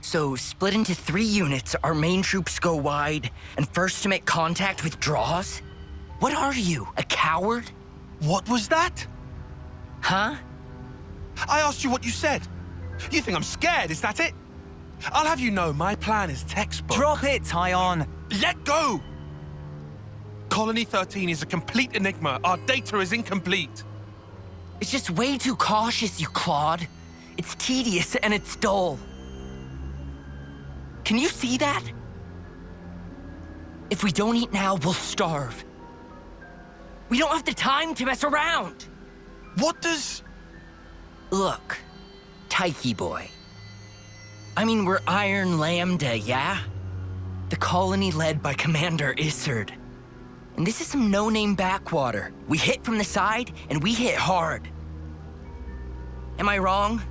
So, split into 3 units, our main troops go wide, and first to make contact withdraws? What are you, a coward? What was that? Huh? I asked you what you said. You think I'm scared, is that it? I'll have you know my plan is textbook. Drop it, Taion! Let go! Colony 13 is a complete enigma. Our data is incomplete. It's just way too cautious, you clod. It's tedious and it's dull. Can you see that? If we don't eat now, we'll starve. We don't have the time to mess around. What does... Look, Taiki boy. I mean, we're Iron Lambda, yeah? The colony led by Commander Isurd. And this is some no-name backwater. We hit from the side, and we hit hard. Am I wrong?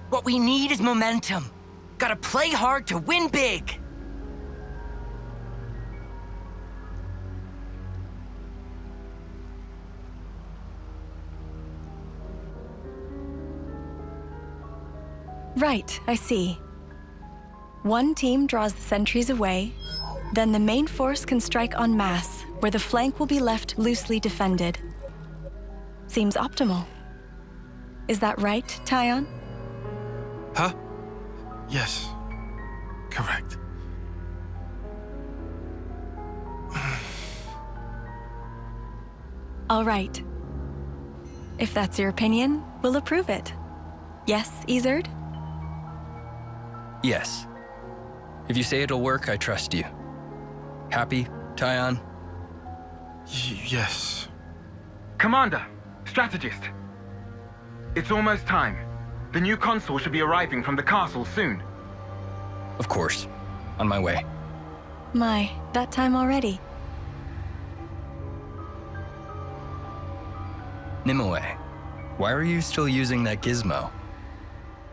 What we need is momentum. Gotta play hard to win big. Right, I see. One team draws the sentries away, then the main force can strike en masse, where the flank will be left loosely defended. Seems optimal. Is that right, Taion? Huh? Yes. Correct. All right. If that's your opinion, we'll approve it. Yes, Isurd? Yes. If you say it'll work, I trust you. Happy, Taion? Yes. Commander, strategist. It's almost time. The new consul should be arriving from the castle soon. Of course. On my way. My, that time already. Nimue, why are you still using that gizmo?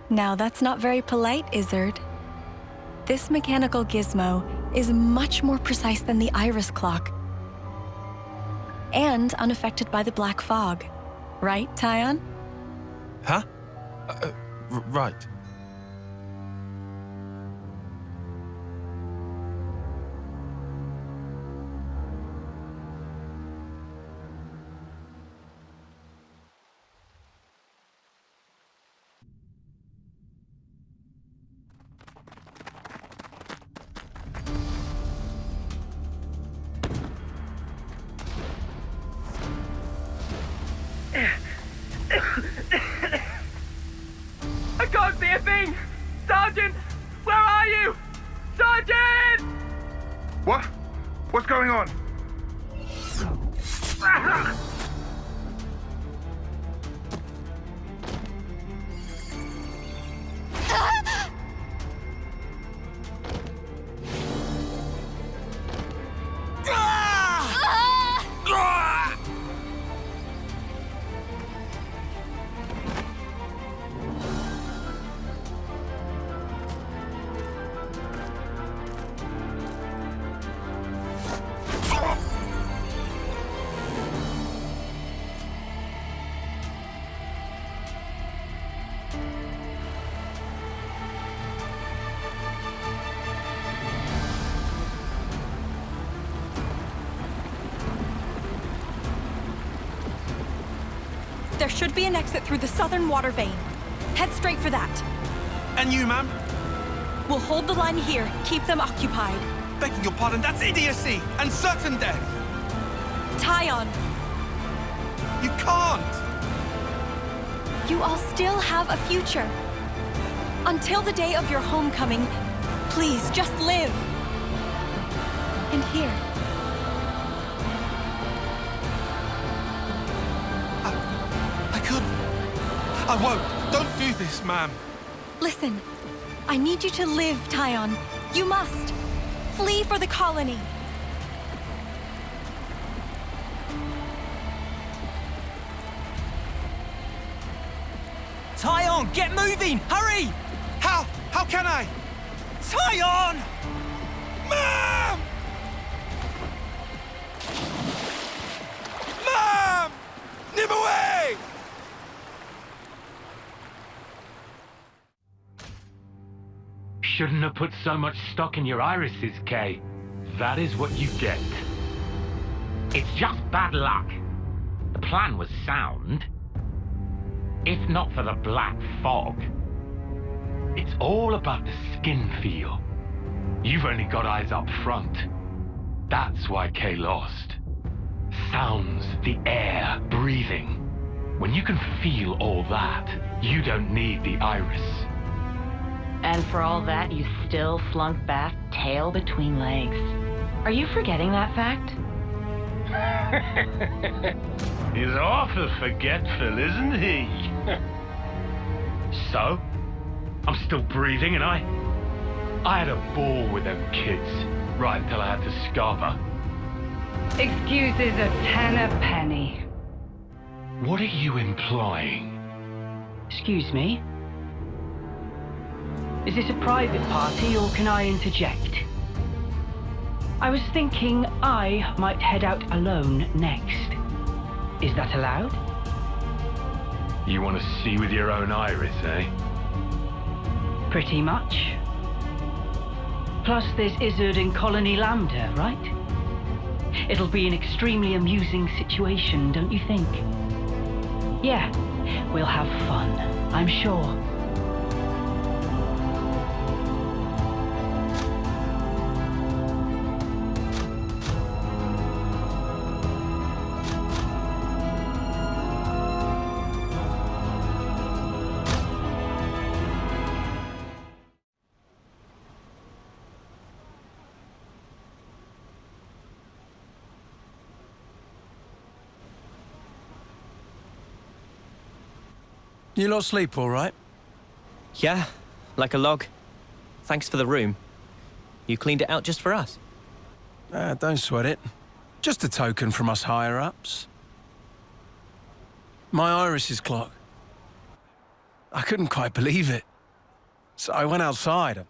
Now that's not very polite, Isurd. This mechanical gizmo is much more precise than the iris clock. And unaffected by the black fog. Right, Taion? Huh? Right. I can't see a thing! Sergeant! Where are you? Sergeant! What? What's going on? There should be an exit through the southern water vein. Head straight for that. And you, ma'am? We'll hold the line here, keep them occupied. Begging your pardon, that's idiocy and certain death. Taion, You can't. you all still have a future. Until the day of your homecoming, please just live. And here. I couldn't. I won't. Don't do this, ma'am. Listen, I need you to live, Taion. You must. Flee for the colony. Taion, get moving! Hurry! How? How can I? Taion! Ma'am! Ma'am! Nimue! shouldn't have put so much stock in your irises, Kay. That is what you get. It's just bad luck. The plan was sound. If not for the black fog. It's all about the skin feel. You've only got eyes up front. That's why Kay lost. Sounds, the air, breathing. When you can feel all that, you don't need the iris. And for all that, you still slunk back, tail between legs. Are you forgetting that fact? He's awful forgetful, isn't he? So, I'm still breathing, and I had a ball with them kids, right until I had to scarp her. Excuses a penny. What are you implying? Excuse me? Is this a private party, or can I interject? I was thinking I might head out alone next. Is that allowed? You want to see with your own iris, eh? Pretty much. Plus there's Isurd and Colony Lambda, right? It'll be an extremely amusing situation, don't you think? Yeah, we'll have fun, I'm sure. You lot sleep all right? Yeah, like a log. Thanks for the room. You cleaned it out just for us. Don't sweat it. Just a token from us higher-ups. My iris's clock. I couldn't quite believe it. So I went outside and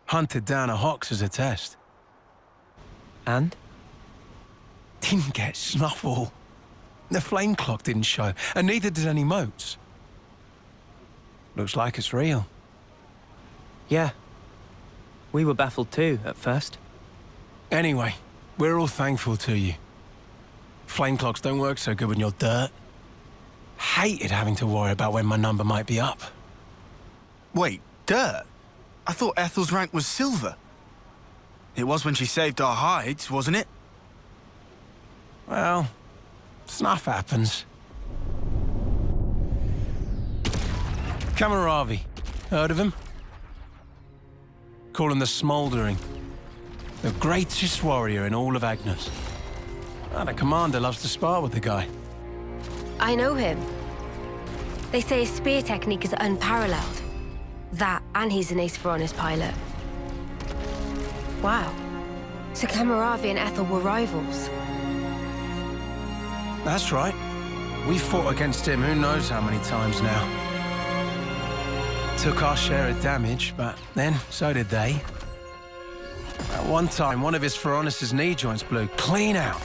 hunted down a Hox as a test. And? Didn't get snuffle. The flame clock didn't show, and neither did any motes. Looks like it's real. Yeah. We were baffled too, at first. Anyway, we're all thankful to you. Flame clocks don't work so good when you're dirt. Hated having to worry about when my number might be up. Wait, dirt? I thought Ethel's rank was silver. It was when she saved our hides, wasn't it? Well, stuff happens. Cammuravi. Heard of him? Call him the Smoldering. The greatest warrior in all of Agnes. And the commander loves to spar with the guy. I know him. They say his spear technique is unparalleled. That, and he's an Saffronias pilot. Wow. So Cammuravi and Ethel were rivals. That's right. We fought against him who knows how many times now. Took our share of damage, but then so did they. At one time, one of his Saffronias' knee joints blew clean out.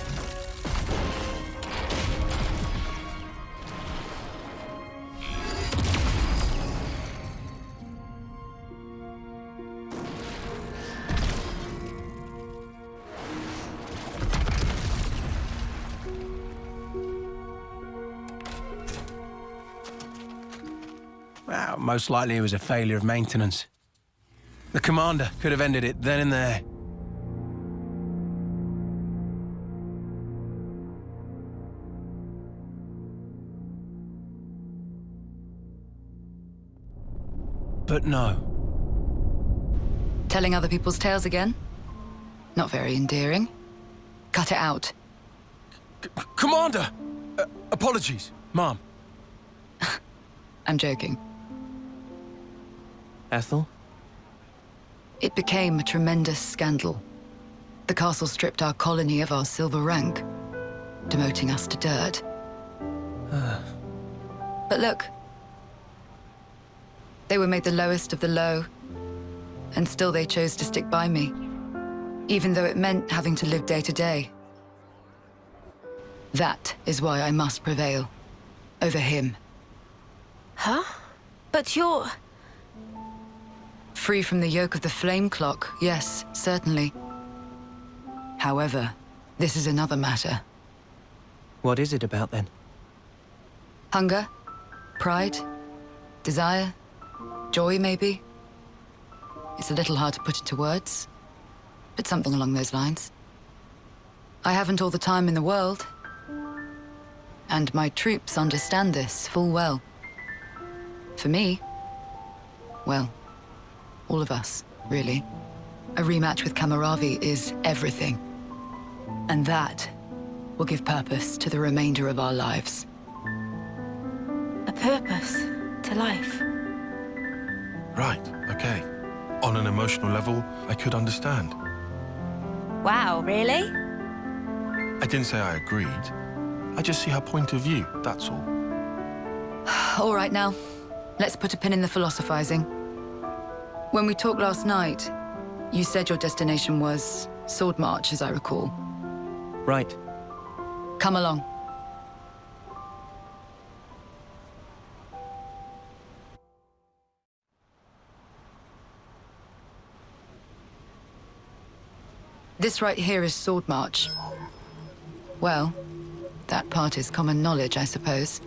Well, most likely it was a failure of maintenance. The commander could have ended it then and there. But no. Telling other people's tales again? Not very endearing. Cut it out. Commander! Apologies, Mom. I'm joking. Ethel? It became a tremendous scandal. The castle stripped our colony of our silver rank, demoting us to dirt. But look. They were made the lowest of the low, and still they chose to stick by me, even though it meant having to live day to day. That is why I must prevail over him. Huh? But you're... Free from the yoke of the flame clock, yes, certainly. However, this is another matter. What is it about then? Hunger? Pride? Desire? Joy, maybe? It's a little hard to put into words, but something along those lines. I haven't all the time in the world, and my troops understand this full well. For me, well, all of us, really. A rematch with Cammuravi is everything. And that will give purpose to the remainder of our lives. A purpose to life. Right, okay. On an emotional level, I could understand. Wow, really? I didn't say I agreed. I just see her point of view, that's all. All right now, let's put a pin in the philosophizing. When we talked last night, you said your destination was Sword March, as I recall. Right. Come along. This right here is Sword March. Well, that part is common knowledge, I suppose.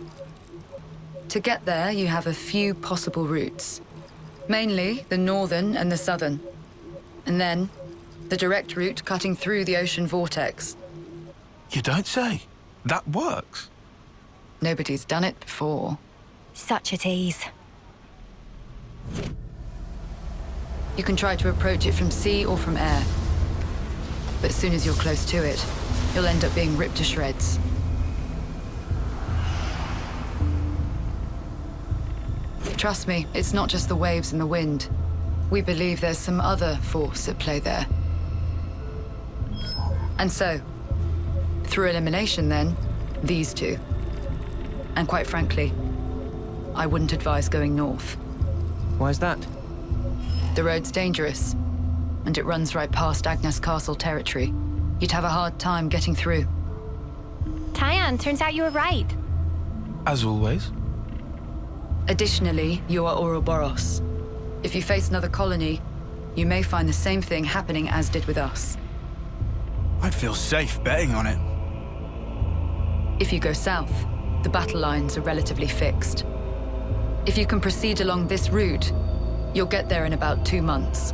To get there, you have a few possible routes. Mainly the northern and the southern. And then, the direct route cutting through the ocean vortex. You don't say. That works. Nobody's done it before. Such a tease. You can try to approach it from sea or from air. But as soon as you're close to it, you'll end up being ripped to shreds. Trust me, it's not just the waves and the wind. We believe there's some other force at play there. And so, through elimination then, these two. And quite frankly, I wouldn't advise going north. Why's that? The road's dangerous, and it runs right past Agnes Castle territory. You'd have a hard time getting through. Taion, turns out you were right. As always. Additionally, you are Ouroboros. If you face another colony, you may find the same thing happening as did with us. I'd feel safe betting on it. If you go south, the battle lines are relatively fixed. If you can proceed along this route, you'll get there in about 2 months.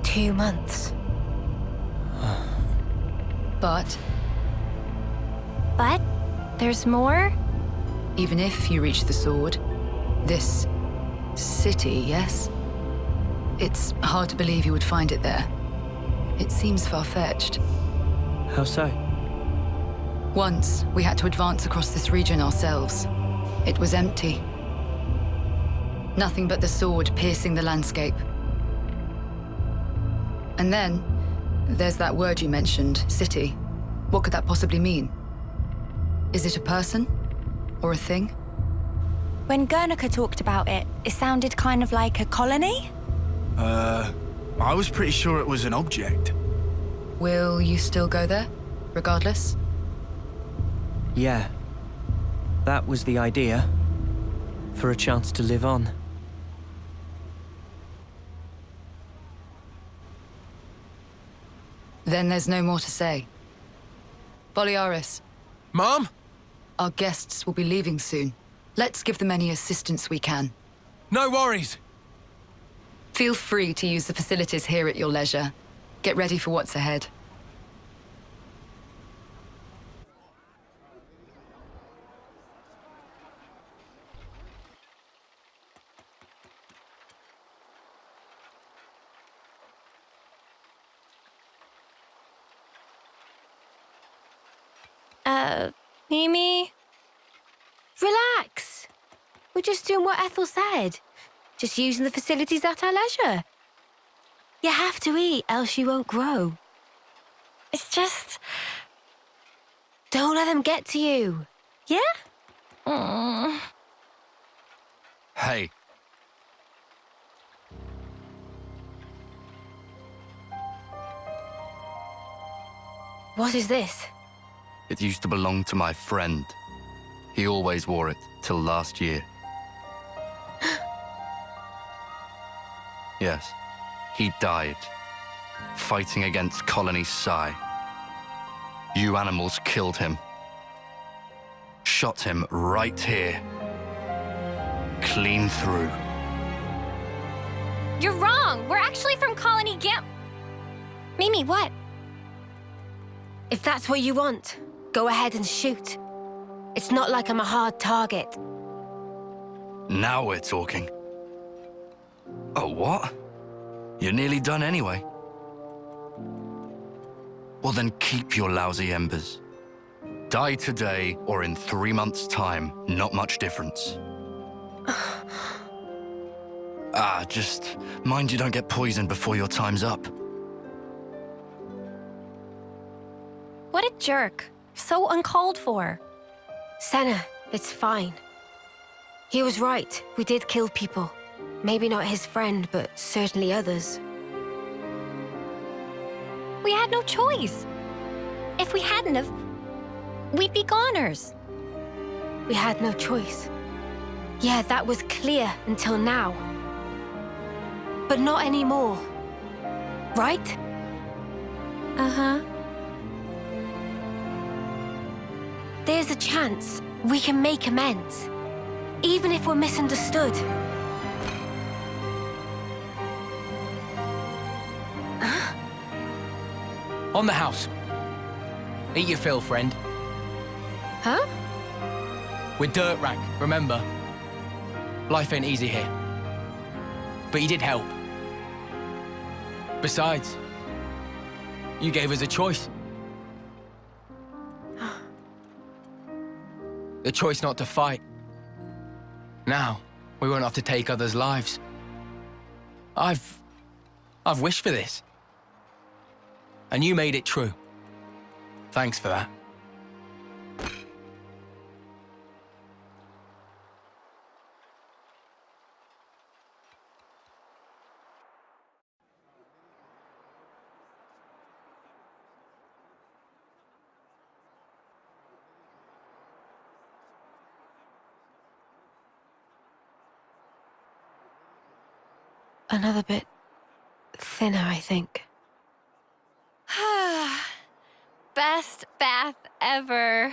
2 months. But there's more? even if you reach the sword, this city, yes? It's hard to believe you would find it there. It seems far-fetched. How so? Once, we had to advance across this region ourselves. It was empty. Nothing but the sword piercing the landscape. And then, there's that word you mentioned, city. What could that possibly mean? Is it a person? Or a thing? When Guernica talked about it, it sounded kind of like a colony? I was pretty sure it was an object. Will you still go there, regardless? Yeah. That was the idea. For a chance to live on. Then there's no more to say. Boliaris. Mom? Our guests will be leaving soon. Let's give them any assistance we can. No worries. Feel free to use the facilities here at your leisure. Get ready for what's ahead. Mimi? Relax. We're just doing what Ethel said. Just using the facilities at our leisure. You have to eat, else you won't grow. It's just... don't let them get to you. Yeah? Hey. What is this? It used to belong to my friend. He always wore it till last year. Yes, he died, fighting against Colony Psi. You animals killed him. Shot him right here. Clean through. You're wrong! We're actually from Colony Mimi, what? If that's what you want, go ahead and shoot. It's not like I'm a hard target. Now we're talking. Oh, what? You're nearly done anyway. Well, then keep your lousy embers. Die today or in 3 months' time. Not much difference. Just mind you don't get poisoned before your time's up. What a jerk. So uncalled for. Senna, it's fine. He was right. We did kill people. Maybe not his friend, but certainly others. We had no choice. If we hadn't have, we'd be goners. We had no choice. Yeah, that was clear until now. But not anymore. Right? Uh-huh. There's a chance we can make amends, even if we're misunderstood. On the house. Eat your fill, friend. Huh? We're dirt rank, remember? Life ain't easy here. But you did help. Besides, you gave us a choice. The choice not to fight. Now, we won't have to take others' lives. I've wished for this. And you made it true. Thanks for that. Another bit thinner, I think. Best bath ever.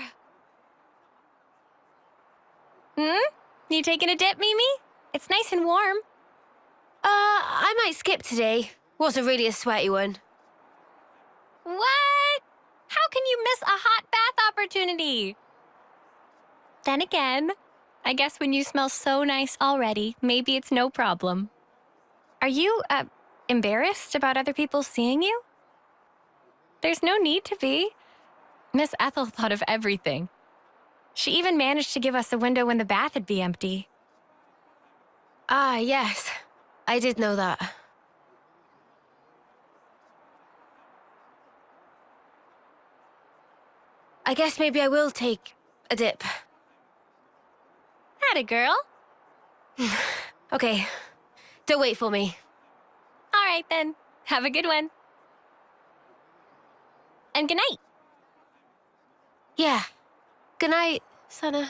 You taking a dip, Mimi? It's nice and warm. I might skip today. Wasn't really a sweaty one. What? How can you miss a hot bath opportunity? Then again, I guess when you smell so nice already, maybe it's no problem. Are you, embarrassed about other people seeing you? There's no need to be. Miss Ethel thought of everything. She even managed to give us a window when the bath would be empty. Ah, yes. I did know that. I guess maybe I will take a dip. Atta girl. Okay. Don't wait for me. All right, then. Have a good one. And good night. Yeah. Good night, Senna.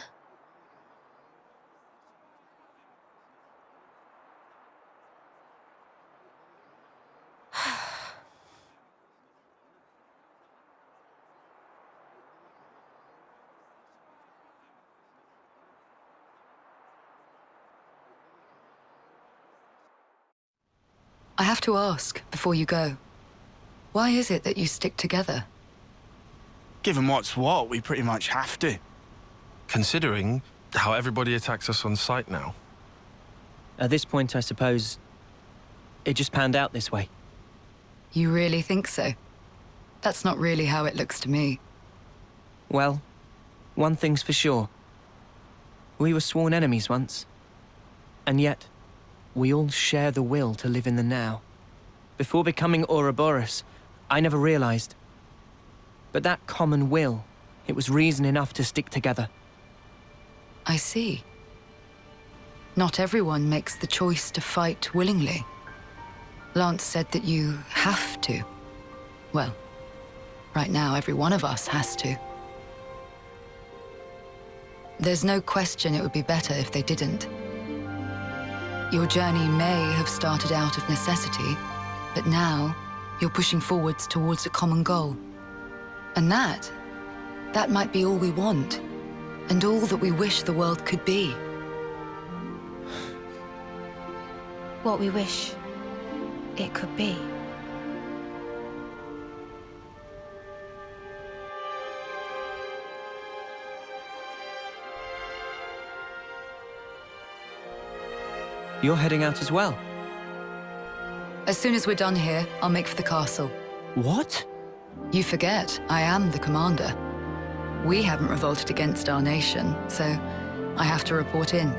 I have to ask, before you go, why is it that you stick together? Given what's what, we pretty much have to. Considering how everybody attacks us on sight now. At this point, I suppose, it just panned out this way. You really think so? That's not really how it looks to me. Well, one thing's for sure. We were sworn enemies once. And yet, we all share the will to live in the now. Before becoming Ouroboros, I never realized. But that common will, it was reason enough to stick together. I see. Not everyone makes the choice to fight willingly. Lance said that you have to. Well, right now every one of us has to. There's no question it would be better if they didn't. Your journey may have started out of necessity, but now you're pushing forwards towards a common goal. And that might be all we want, and all that we wish the world could be. What we wish it could be. You're heading out as well? As soon as we're done here, I'll make for the castle. What? You forget, I am the commander. We haven't revolted against our nation, so I have to report in.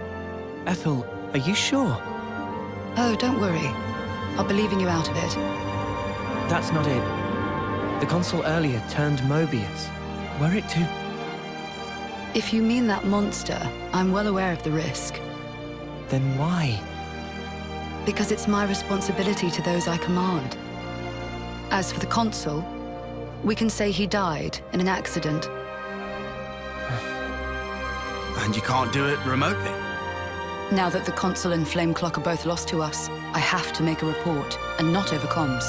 Ethel, are you sure? Oh, don't worry. I'll be leaving you out of it. That's not it. The consul earlier turned Mobius. Were it to... If you mean that monster, I'm well aware of the risk. Then why? Because it's my responsibility to those I command. As for the consul, we can say he died in an accident. And you can't do it remotely? Now that the consul and Flameclock are both lost to us, I have to make a report, and not over comms.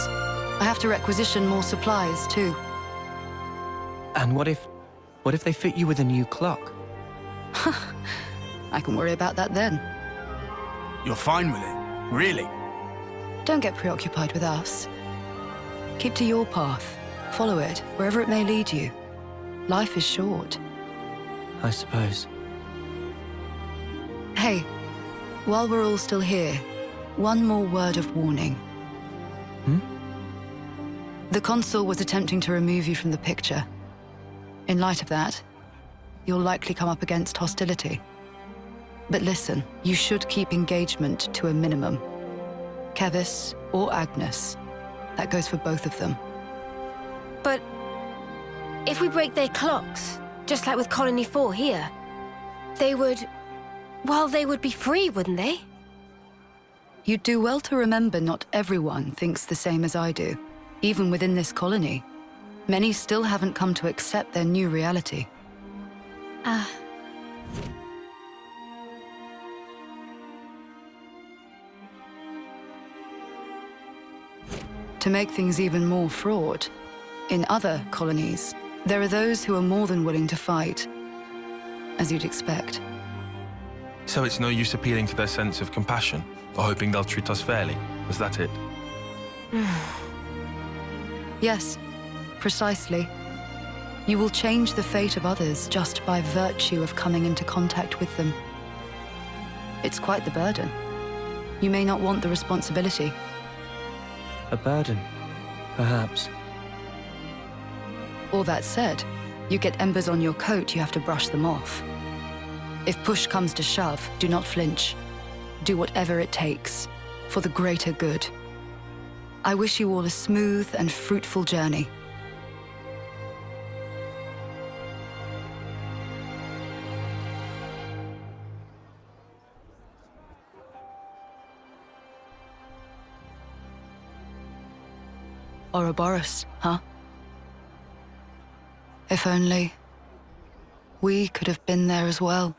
I have to requisition more supplies, too. And what if they fit you with a new clock? I can worry about that then. You're fine with it? Really? Don't get preoccupied with us. Keep to your path. Follow it, wherever it may lead you. Life is short. I suppose. Hey, while we're all still here, one more word of warning. The consul was attempting to remove you from the picture. In light of that, you'll likely come up against hostility. But listen, you should keep engagement to a minimum. Kevis or Agnes, that goes for both of them. But if we break their clocks, just like with Colony 4 here, they would be free, wouldn't they? You'd do well to remember not everyone thinks the same as I do. Even within this colony, many still haven't come to accept their new reality. To make things even more fraught, in other colonies, there are those who are more than willing to fight, as you'd expect. So it's no use appealing to their sense of compassion, or hoping they'll treat us fairly? Is that it? Yes, precisely. You will change the fate of others just by virtue of coming into contact with them. It's quite the burden. You may not want the responsibility. A burden, perhaps. All that said, you get embers on your coat, you have to brush them off. If push comes to shove, do not flinch. Do whatever it takes, for the greater good. I wish you all a smooth and fruitful journey. Ouroboros, huh? If only we could have been there as well.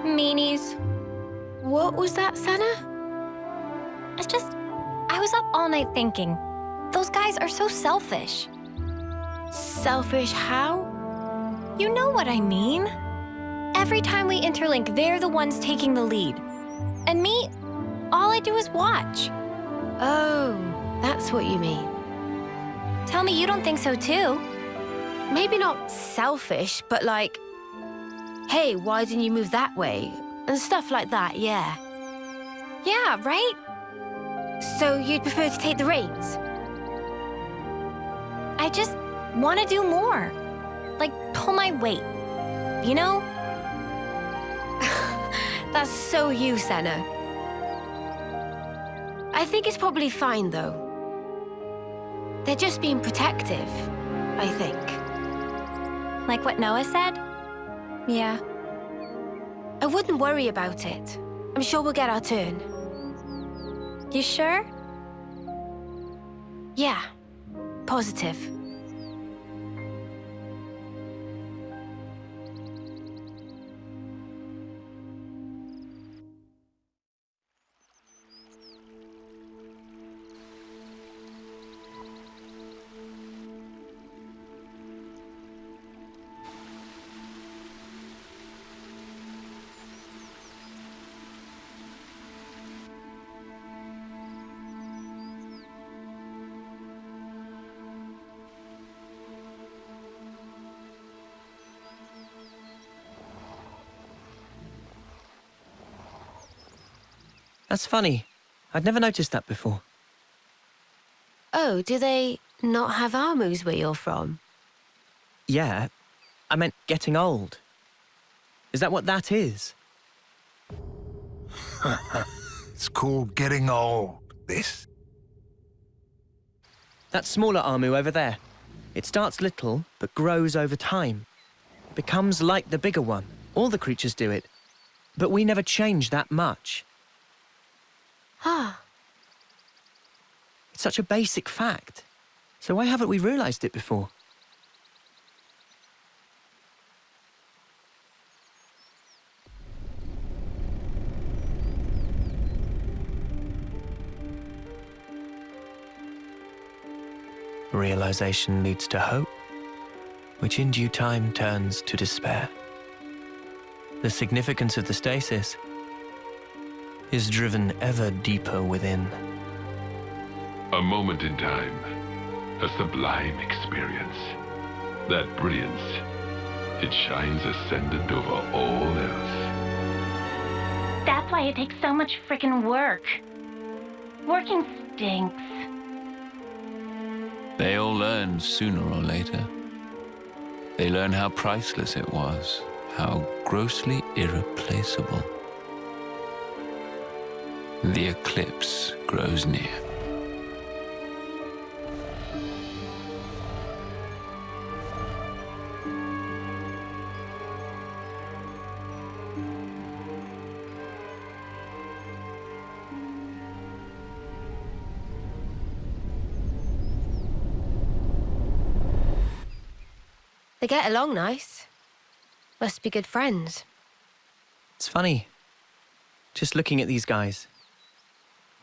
Meanies. What was that, Sana? I was up all night thinking. Those guys are so selfish. Selfish how? You know what I mean. Every time we interlink, they're the ones taking the lead. And me, all I do is watch. Oh, that's what you mean. Tell me you don't think so too. Maybe not selfish, but like, hey, why didn't you move that way? And stuff like that, yeah. Yeah, right? So you'd prefer to take the reins? I just want to do more. Like, pull my weight. You know? That's so you, Senna. I think it's probably fine, though. They're just being protective, I think. Like what Noah said? Yeah. I wouldn't worry about it. I'm sure we'll get our turn. You sure? Yeah. Positive. That's funny. I'd never noticed that before. Oh, do they not have armus where you're from? Yeah, I meant getting old. Is that what that is? It's called getting old, this. That smaller armu over there. It starts little, but grows over time. Becomes like the bigger one. All the creatures do it. But we never change that much. Ah. It's such a basic fact. So why haven't we realized it before? Realization leads to hope, which in due time turns to despair. The significance of the stasis is driven ever deeper within. A moment in time, a sublime experience. That brilliance, it shines ascendant over all else. That's why it takes so much frickin' work. Working stinks. They all learn sooner or later. They learn how priceless it was, how grossly irreplaceable. The eclipse grows near. They get along nice. Must be good friends. It's funny. Just looking at these guys.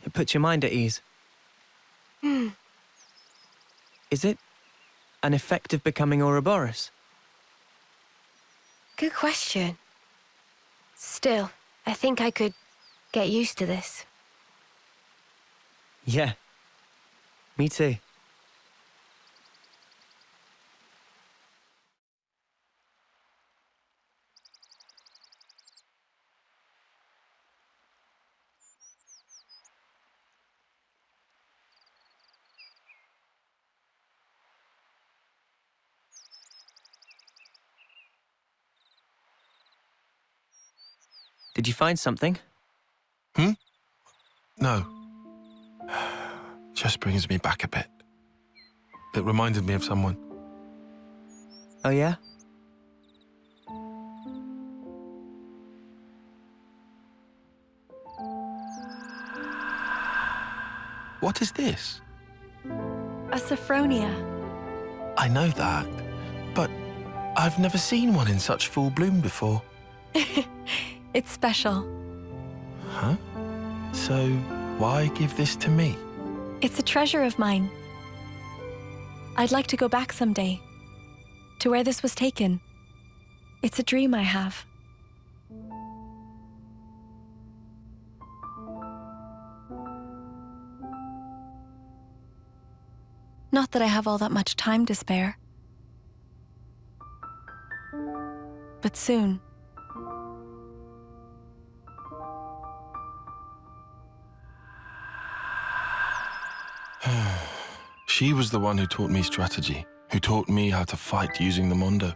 It puts your mind at ease. Is it an effect of becoming Ouroboros? Good question. Still, I think I could get used to this. Yeah. Me too. Did you find something? No. Just brings me back a bit. It reminded me of someone. Oh, yeah? What is this? A Saffronia. I know that, but I've never seen one in such full bloom before. It's special. Huh? So, why give this to me? It's a treasure of mine. I'd like to go back someday, to where this was taken. It's a dream I have. Not that I have all that much time to spare. But soon. She was the one who taught me strategy, who taught me how to fight using the Mondo.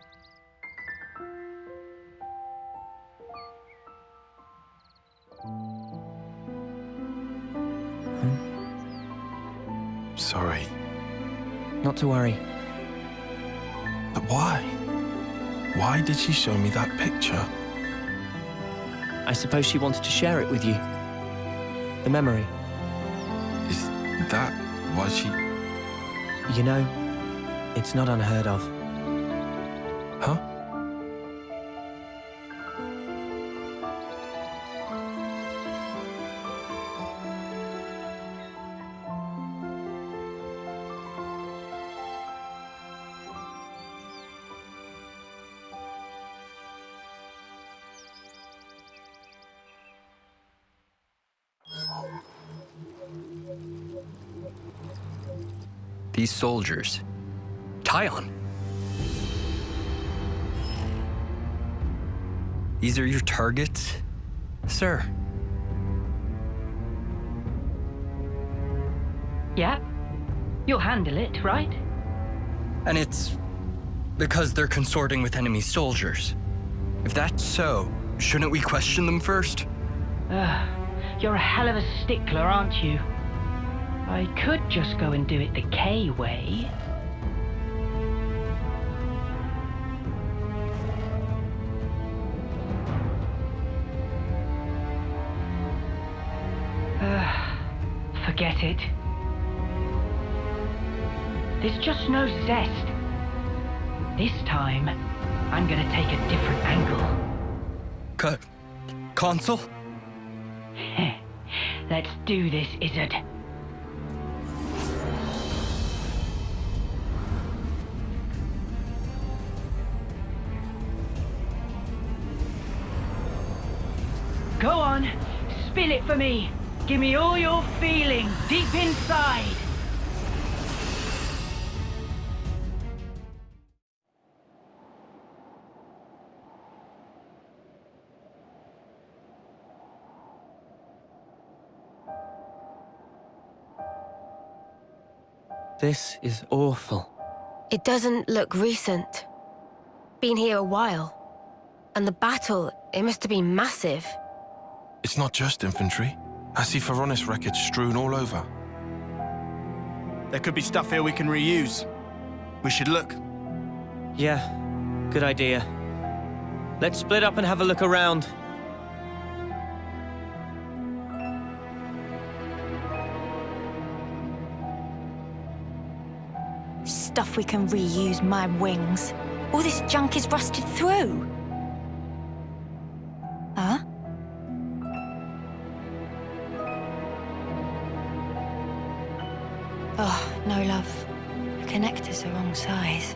Sorry. Not to worry. But why? Why did she show me that picture? I suppose she wanted to share it with you. The memory. Is that why she... You know, it's not unheard of. Huh? These soldiers. Taion. These are your targets, sir? Yeah. You'll handle it, right? And it's because they're consorting with enemy soldiers. If that's so, shouldn't we question them first? You're a hell of a stickler, aren't you? I could just go and do it the K way. Forget it. There's just no zest. This time, I'm gonna take a different angle. Consul? Let's do this, Isurd. Go on, spill it for me. Give me all your feeling deep inside. This is awful. It doesn't look recent. Been here a while. And the battle, it must have been massive. It's not just infantry. I see Saffronias wreckage strewn all over. There could be stuff here we can reuse. We should look. Yeah, good idea. Let's split up and have a look around. Stuff we can reuse, my wings. All this junk is rusted through. Huh? Oh, no, love. The connector's the wrong size.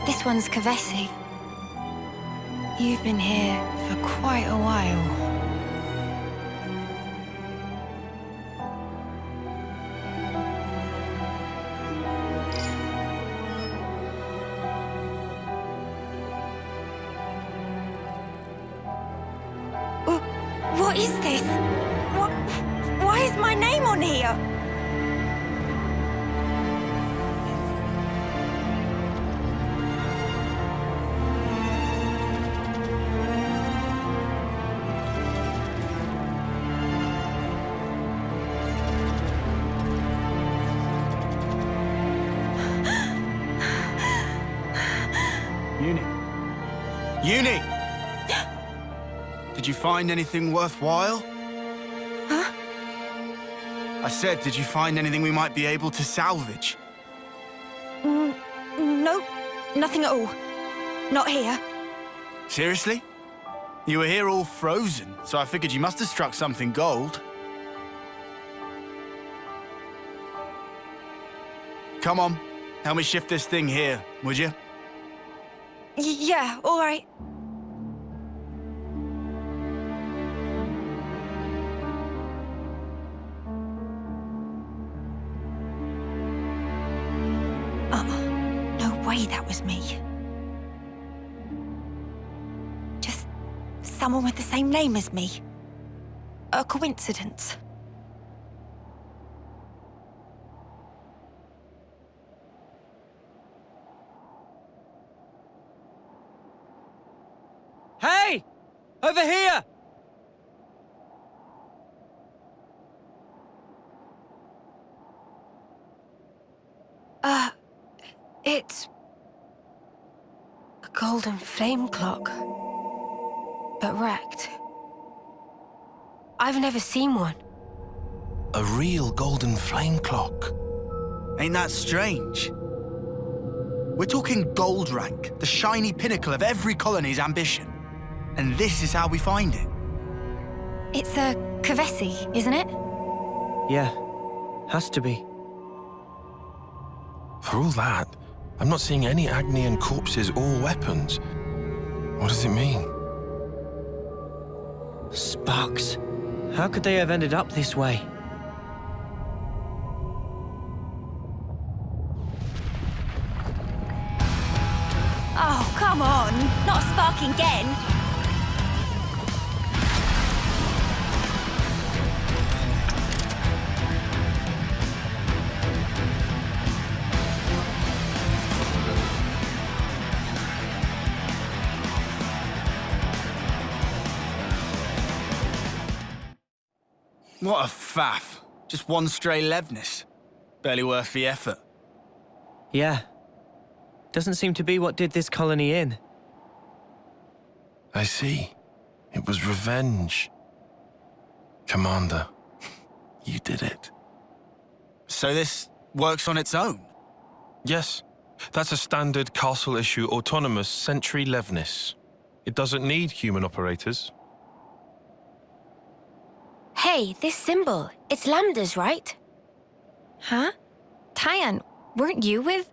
This one's Kavesi. You've been here for quite a while. What is this? Why is my name on here? Eunie! Did you find anything worthwhile? Huh? I said, did you find anything we might be able to salvage? No, nothing at all. Not here. Seriously? You were here all frozen, so I figured you must have struck something gold. Come on, help me shift this thing here, would you? Yeah, all right. No way that was me. Just someone with the same name as me. A coincidence. Hey! Over here! It's a golden flame clock, but wrecked. I've never seen one. A real golden flame clock. Ain't that strange? We're talking gold rank, the shiny pinnacle of every colony's ambition. And this is how we find it. It's a Kavesi, isn't it? Yeah, has to be. For all that, I'm not seeing any Agnian corpses or weapons. What does it mean? Sparks. How could they have ended up this way? Oh, come on! Not a spark again! What a faff. Just one stray Levnis. Barely worth the effort. Yeah. Doesn't seem to be what did this colony in. I see. It was revenge. Commander, you did it. So this works on its own? Yes. That's a standard castle-issue autonomous Sentry Levnis. It doesn't need human operators. Hey, this symbol. It's Lambda's, right? Huh? Taion, weren't you with...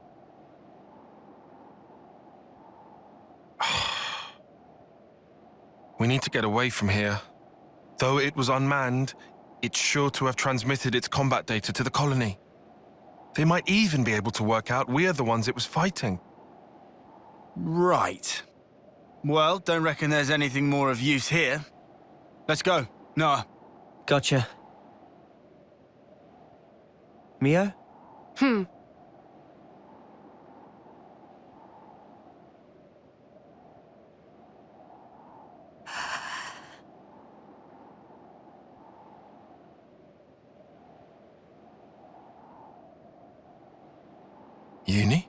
We need to get away from here. Though it was unmanned, it's sure to have transmitted its combat data to the colony. They might even be able to work out we're the ones it was fighting. Right. Well, don't reckon there's anything more of use here. Let's go. Noah. Gotcha. Mia? Eunie?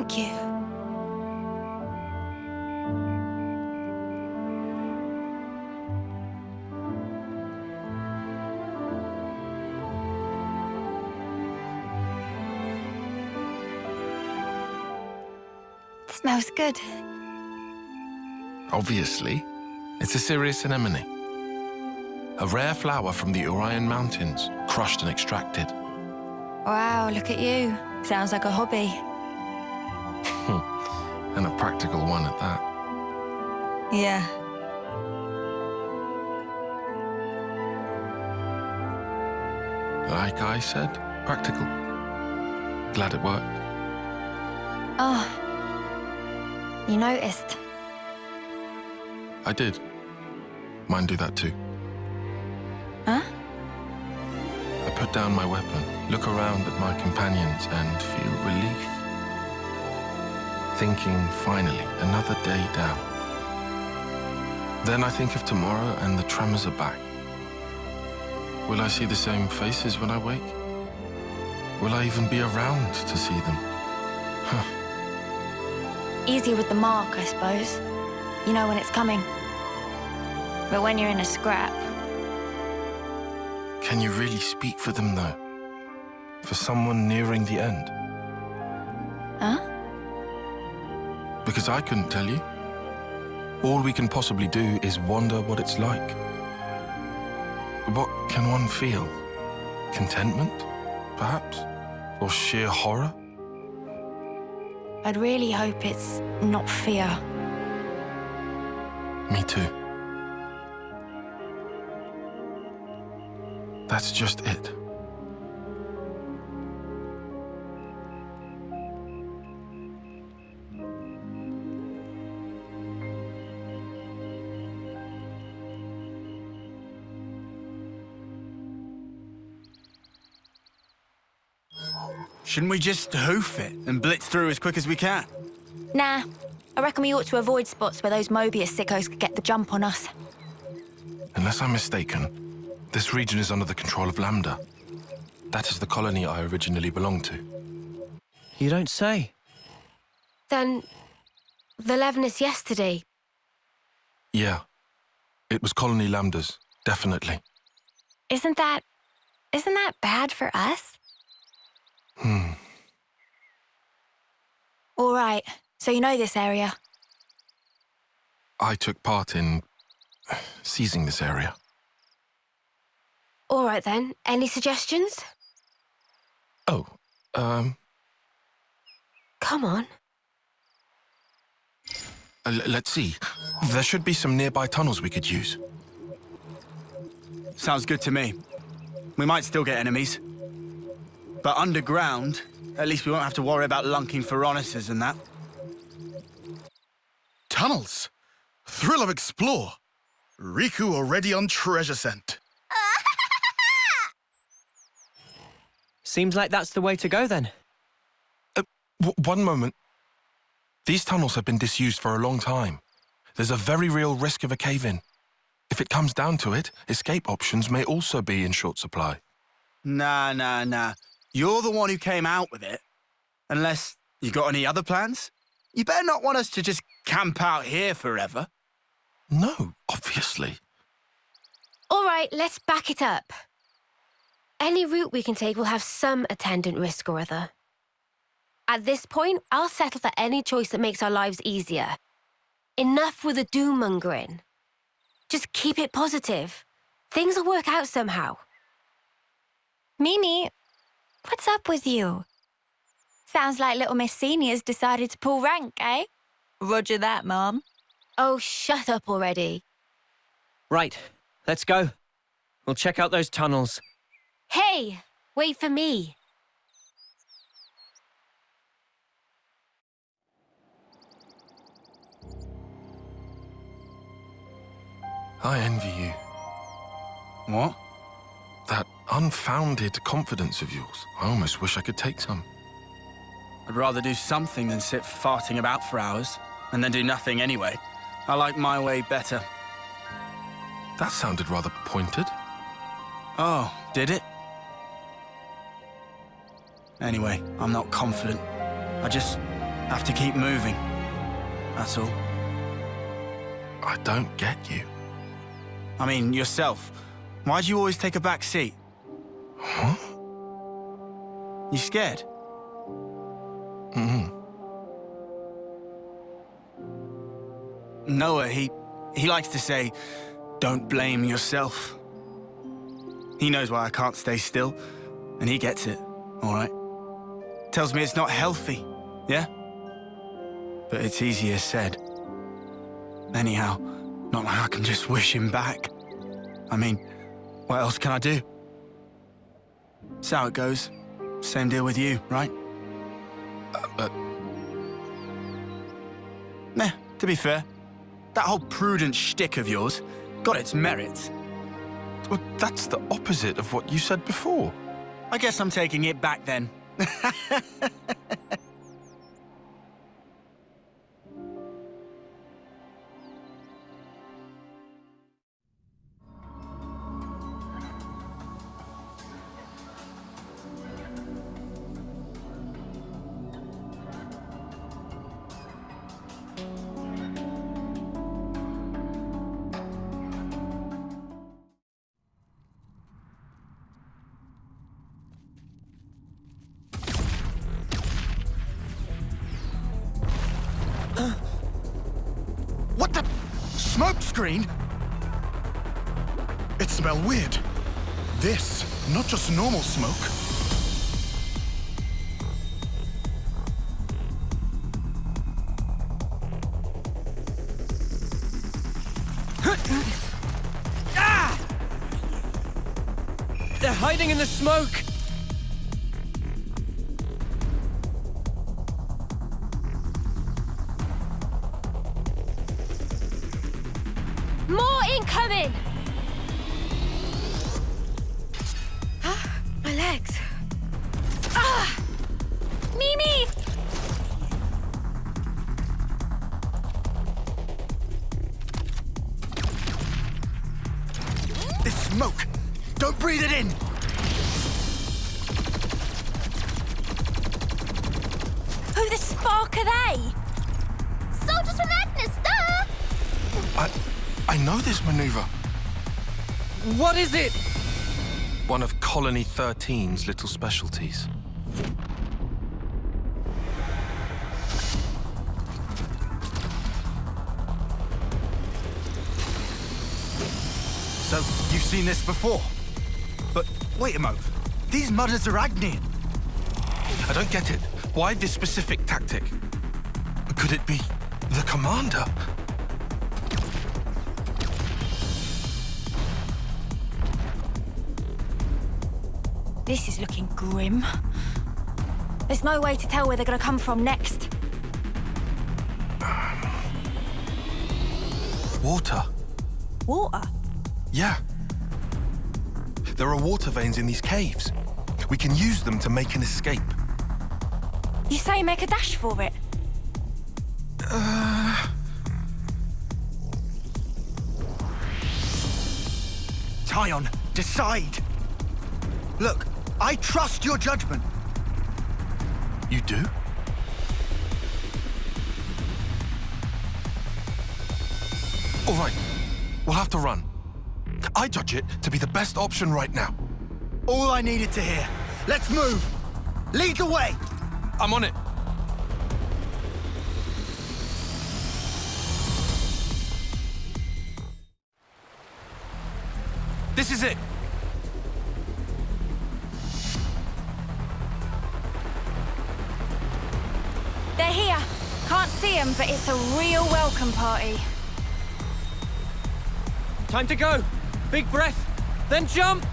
Thank you. Smells good. Obviously, it's a serious anemone. A rare flower from the Urayan Mountains, crushed and extracted. Wow, look at you. Sounds like a hobby. And a practical one at that. Yeah. Like I said, practical. Glad it worked. Oh. You noticed? I did. Mine do that too. Huh? I put down my weapon, look around at my companions, and feel relief. Thinking, finally, another day down. Then I think of tomorrow and the tremors are back. Will I see the same faces when I wake? Will I even be around to see them? Huh. Easier with the mark, I suppose. You know when it's coming. But when you're in a scrap... Can you really speak for them, though? For someone nearing the end? Huh? Because I couldn't tell you. All we can possibly do is wonder what it's like. What can one feel? Contentment, perhaps? Or sheer horror? I'd really hope it's not fear. Me too. That's just it. Shouldn't we just hoof it and blitz through as quick as we can? Nah. I reckon we ought to avoid spots where those Mobius sickos could get the jump on us. Unless I'm mistaken, this region is under the control of Lambda. That is the colony I originally belonged to. You don't say. Then... the Levnis yesterday. Yeah. It was Colony Lambda's, definitely. Isn't that bad for us? All right. So you know this area? I took part in seizing this area. All right then. Any suggestions? Oh, Come on. Let's see. There should be some nearby tunnels we could use. Sounds good to me. We might still get enemies. But underground, at least we won't have to worry about lunking Saffronias and that. Tunnels. Thrill of explore. Riku already on treasure scent. Seems like that's the way to go then. One moment. These tunnels have been disused for a long time. There's a very real risk of a cave-in. If it comes down to it, escape options may also be in short supply. Nah. You're the one who came out with it. Unless you got any other plans? You better not want us to just camp out here forever. No, obviously. All right, let's back it up. Any route we can take will have some attendant risk or other. At this point, I'll settle for any choice that makes our lives easier. Enough with the doom-mongering. Just keep it positive. Things will work out somehow. Mimi, what's up with you? Sounds like little Miss Senior's decided to pull rank, eh? Roger that, Mom. Oh, shut up already. Right, let's go. We'll check out those tunnels. Hey, wait for me. I envy you. What? That unfounded confidence of yours. I almost wish I could take some. I'd rather do something than sit farting about for hours, and then do nothing anyway. I like my way better. That sounded rather pointed. Oh, did it? Anyway, I'm not confident. I just Have to keep moving. That's all. I don't get you. I mean, yourself. Why do you always take a back seat? Huh? You scared? Noah, he likes to say, don't blame yourself. He knows why I can't stay still, and he gets it, all right? Tells me it's not healthy, yeah? But it's easier said. Anyhow, not like I can just wish him back. I mean, what else can I do? That's how it goes. Same deal with you, right? Nah, to be fair, that whole prudent shtick of yours got its merits. Well, that's the opposite of what you said before. I guess I'm taking it back then. What the? Smoke screen? It smells weird. This, not just normal smoke. Ah! They're hiding in the smoke! More incoming! Ah, my legs. Ah! Mimi! This smoke! Don't breathe it in! Who the spark are they? Soldiers from Agnes, duh! I know this maneuver. What is it? One of Colony 13's little specialties. So, you've seen this before? But wait a mo. These mudders are Agnian. I don't get it. Why this specific tactic? Could it be the commander? This is looking grim. There's no way to tell where they're gonna come from next. Water. Water? Yeah. There are water veins in these caves. We can use them to make an escape. You say make a dash for it? Taion, decide! Look, I trust your judgment. You do? All right, we'll have to run. I judge it to be the best option right now. All I needed to hear. Let's move! Lead the way! I'm on it. This is it. They're here. Can't see them, but it's a real welcome party. Time to go. Big breath, then jump.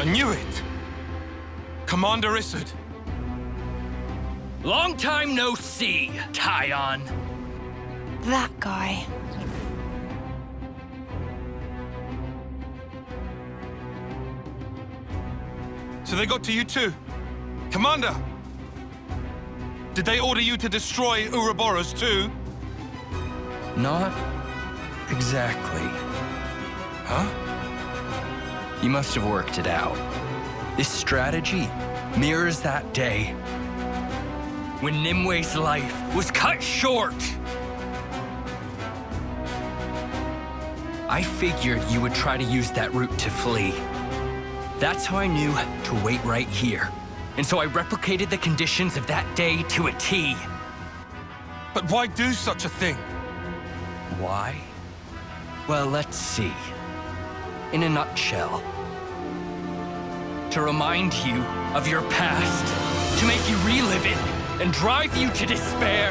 knew it! Commander Isurd. Long time no see, Taion. That guy. So they got to you too? Commander! Did they order you to destroy Ouroboros too? Not exactly. Huh? You must have worked it out. This strategy mirrors that day when Nimue's life was cut short. I figured you would try to use that route to flee. That's how I knew to wait right here. And so I replicated the conditions of that day to a T. But why do such a thing? Why? Well, let's see. In a nutshell. To remind you of your past. To make you relive it and drive you to despair.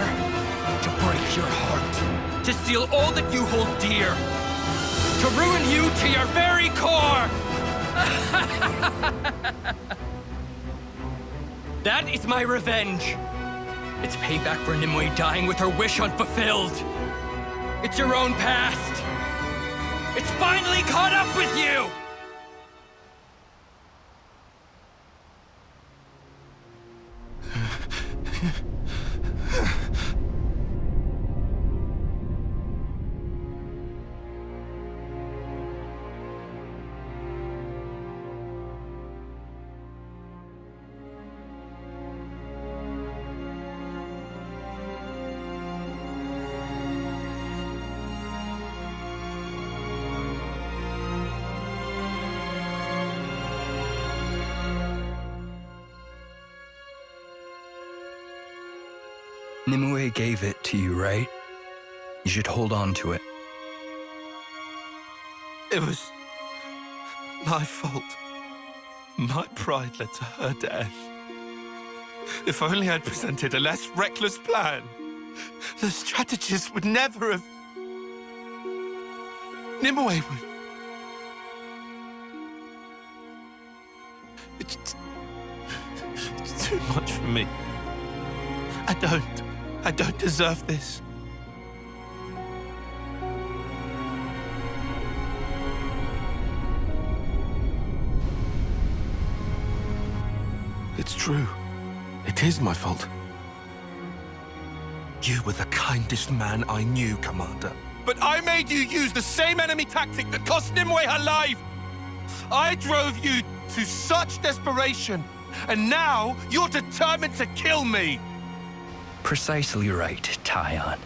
To break your heart. To steal all that you hold dear. To ruin you to your very core. That is my revenge. It's payback for Nimue dying with her wish unfulfilled. It's your own past. It's finally caught up with you! Nimue gave it to you, right? You should hold on to it. It was my fault. My pride led to her death. If only I'd presented a less reckless plan, the strategist would never have... Nimue would... It's too much for me. I don't deserve this. It's true. It is my fault. You were the kindest man I knew, Commander. But I made you use the same enemy tactic that cost Nimue her life! I drove you to such desperation, and now you're determined to kill me! Precisely right, Taion.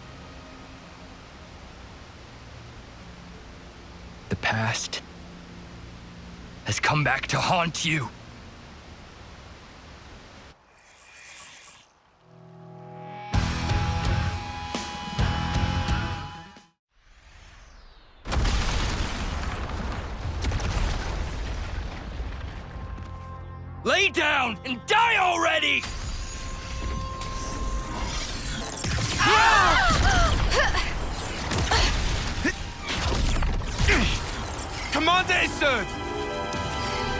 The past has come back to haunt you. Lay down and die already! Commander Isurd!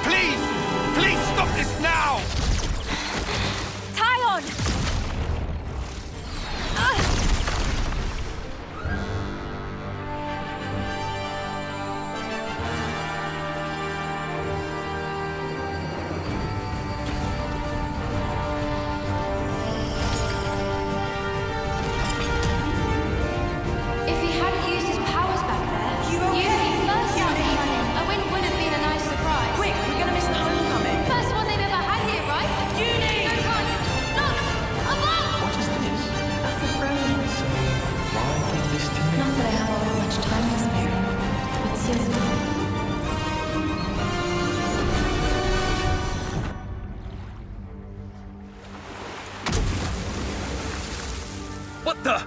Please stop this now! Taion! What the?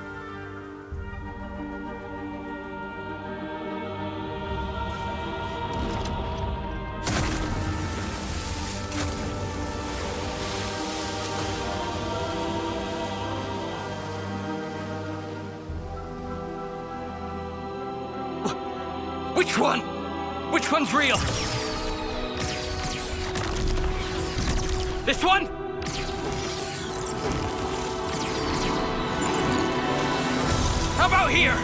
Which one? Which one's real? This one? How about here?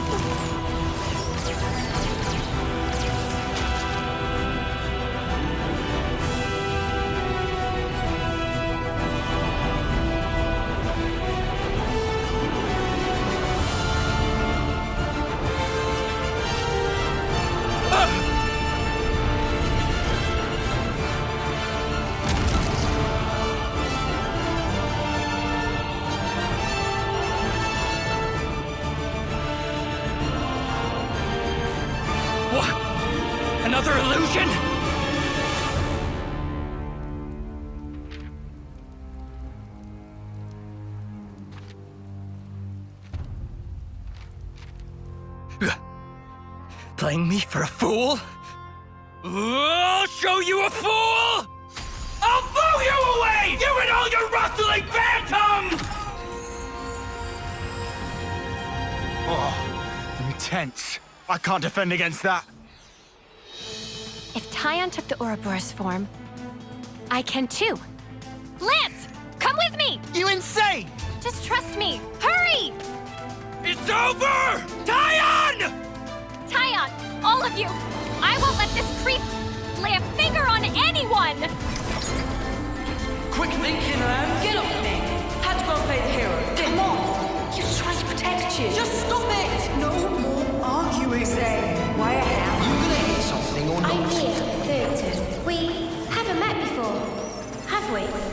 Another illusion? Playing me for a fool? I'll show you a fool! I'll blow you away! You and all your rustling phantoms! Oh, intense. I can't defend against that. If Taion took the Ouroboros form, I can too. Lance, come with me! You insane! Just trust me. Hurry! It's over! Taion! Taion, all of you! I won't let this creep lay a finger on anyone! Quick thinking, Lance. Get off me! Had to go and play the hero. Come on! He was trying to protect you. Just stop it! No more arguing, Zane. Why a hell? You gonna hit something or not? I'm here, Thurton. We haven't met before, have we?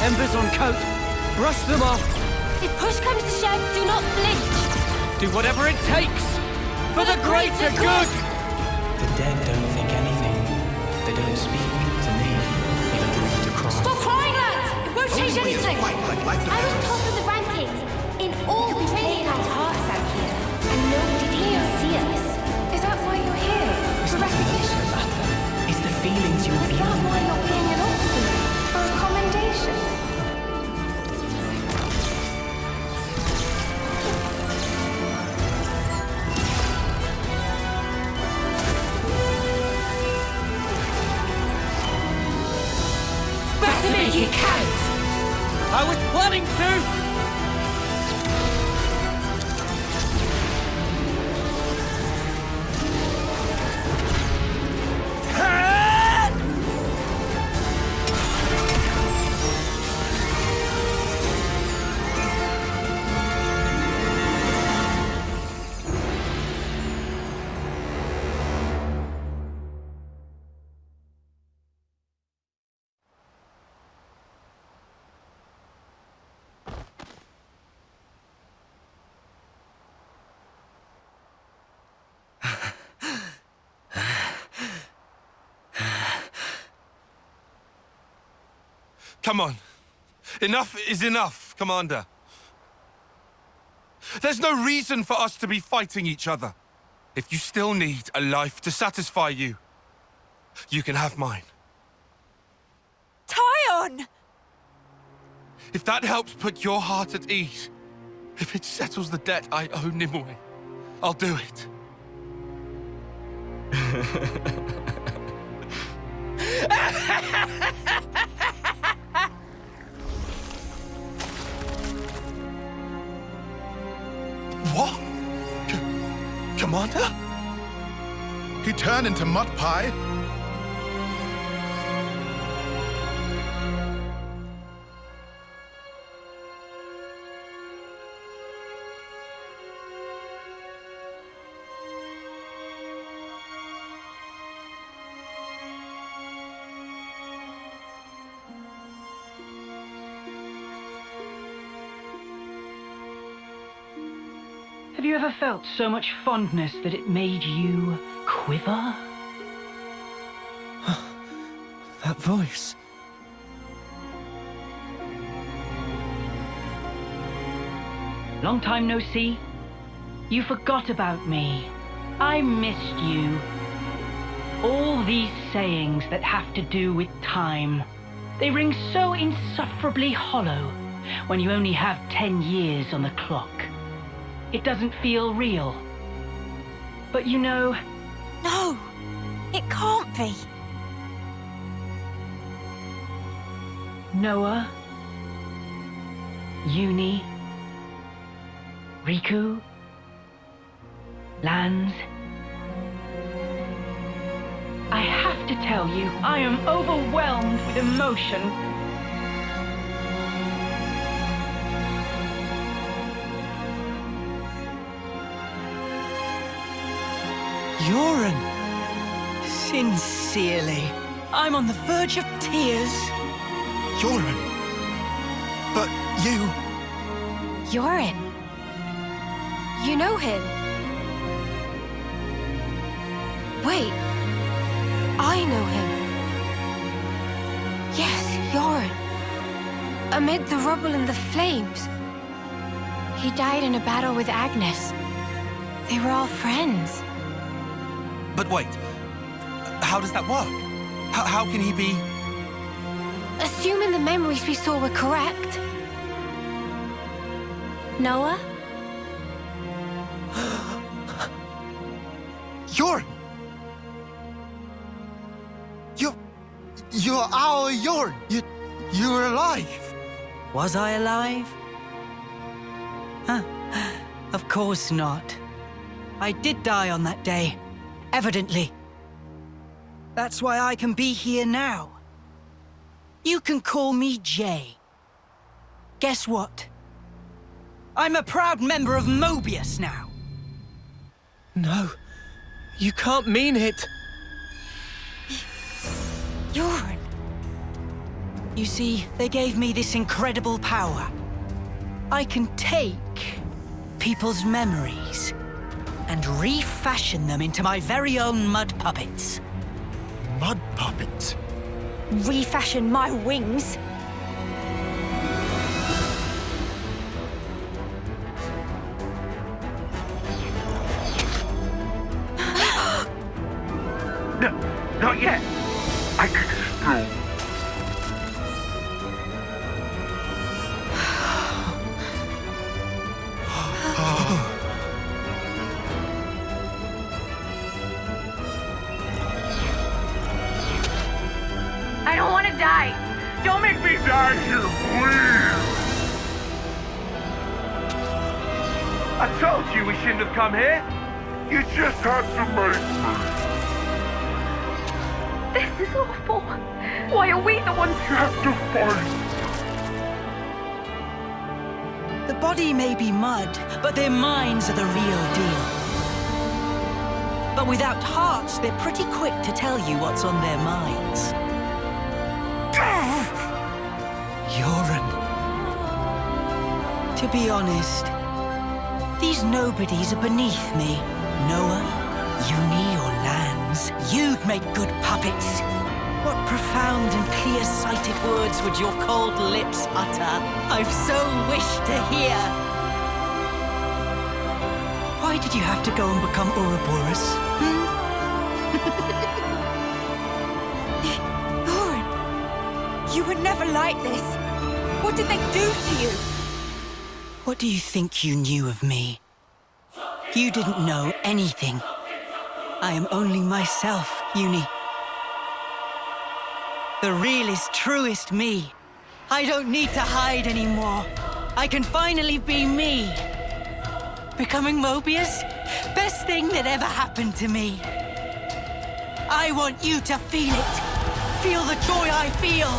Embers on coat. Brush them off. If push comes to shove, do not flinch. Do whatever it takes. For the greater good! The dead don't think anything. They don't speak to me. They don't breathe to cry. Stop crying, lads! It won't change anything. I was top of the rankings in all the training house hearts out here, and nobody did even see us. Is that why you're here? For recognition? It's the feelings you Is that why you're being an officer? For a commendation? Better make it count! I was planning to! Come on. Enough is enough, Commander. There's no reason for us to be fighting each other. If you still need a life to satisfy you, you can have mine. Taion! If that helps put your heart at ease, if it settles the debt I owe Nimue, I'll do it. What? Commander? He turned into mud pie? Have you ever felt so much fondness that it made you quiver? That voice. Long time no see? You forgot about me. I missed you. All these sayings that have to do with time, they ring so insufferably hollow when you only have 10 years on the clock. It doesn't feel real. But you know... No, it can't be. Noah, Eunie, Riku, Lanz. I have to tell you, I am overwhelmed with emotion. Joran! Sincerely, I'm on the verge of tears. Joran? But you... Joran? You know him? Wait, I know him. Yes, Joran. Amid the rubble and the flames. He died in a battle with Agnes. They were all friends. But wait, how does that work? How can he be... Assuming the memories we saw were correct. Noah? Joran! You're our Joran! You're alive! Was I alive? Huh. Of course not. I did die on that day. Evidently. That's why I can be here now. You can call me Jay. Guess what? I'm a proud member of Mobius now. No, you can't mean it. Joran. You see, they gave me this incredible power. I can take people's memories and refashion them into my very own mud puppets. Mud puppets? Refashion my wings? No, not yet. I could still. I don't want to die. Don't make me Die here, please! I told you we shouldn't have come here. You just had to make me. This is awful. Why are we the ones who have to fight? The body may be mud, but their minds are the real deal. But without hearts, they're pretty quick to tell you what's on their minds. Joran. To be honest, these nobodies are beneath me. Noah, Eunie, or Lanz. You'd make good puppets. What profound and clear-sighted words would your cold lips utter? I've so wished to hear. Why did you have to go and become Ouroboros? Joran, you were never like this. What did they do to you? What do you think you knew of me? You didn't know anything. I am only myself, Eunie. The realest, truest me. I don't need to hide anymore. I can finally be me. Becoming Mobius? Best thing that ever happened to me. I want you to feel it. Feel the joy I feel.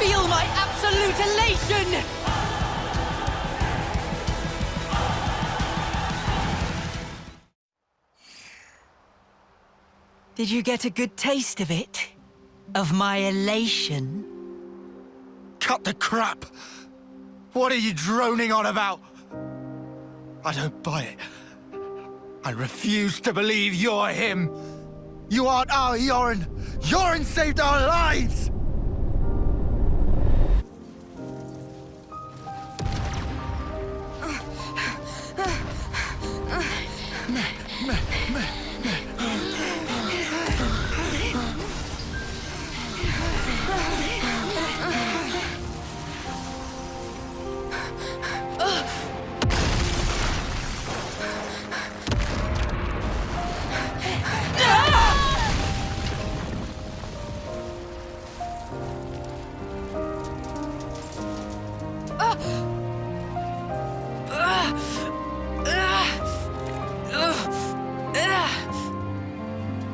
Feel my absolute elation! Did you get a good taste of it? Of my elation? Cut the crap! What are you droning on about? I don't buy it. I refuse to believe you're him. You aren't our Joran. Joran saved our lives!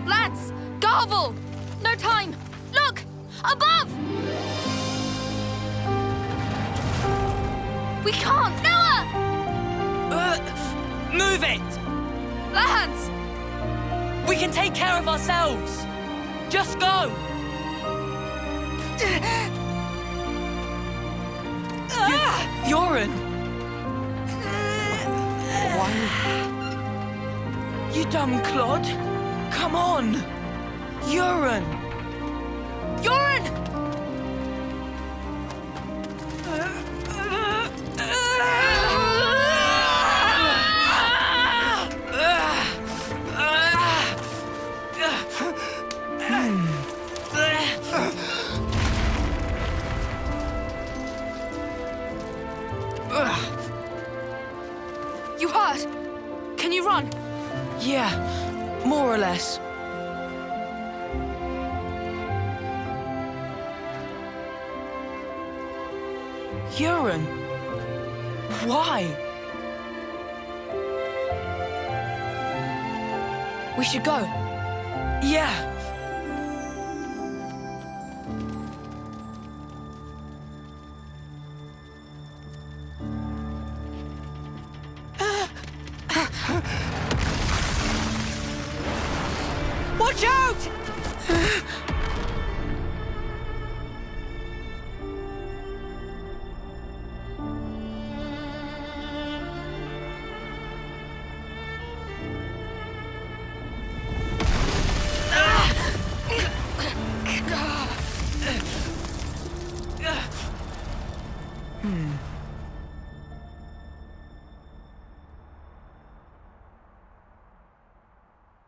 Lads! Garvel! No time! Look! Above! We can't! Noah! Move it! Lads! We can take care of ourselves! Just go! Joran! Why? You dumb clod! Come on! Joran! Joran! You hurt? Can you run? Yeah, more or less. Joran, why? We should go. Yeah. Watch out!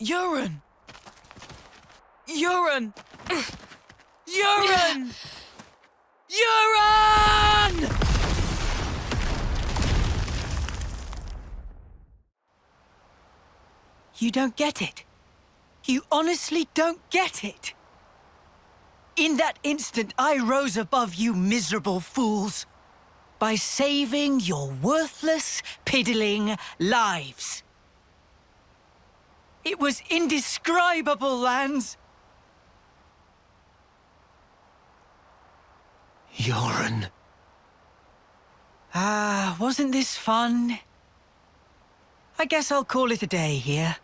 Joran! Joran! Joran! Joran! You don't get it. You honestly don't get it. In that instant, I rose above you miserable fools by saving your worthless, piddling lives. It was indescribable, Lance. Joran. Ah, wasn't this fun? I guess I'll call it a day here.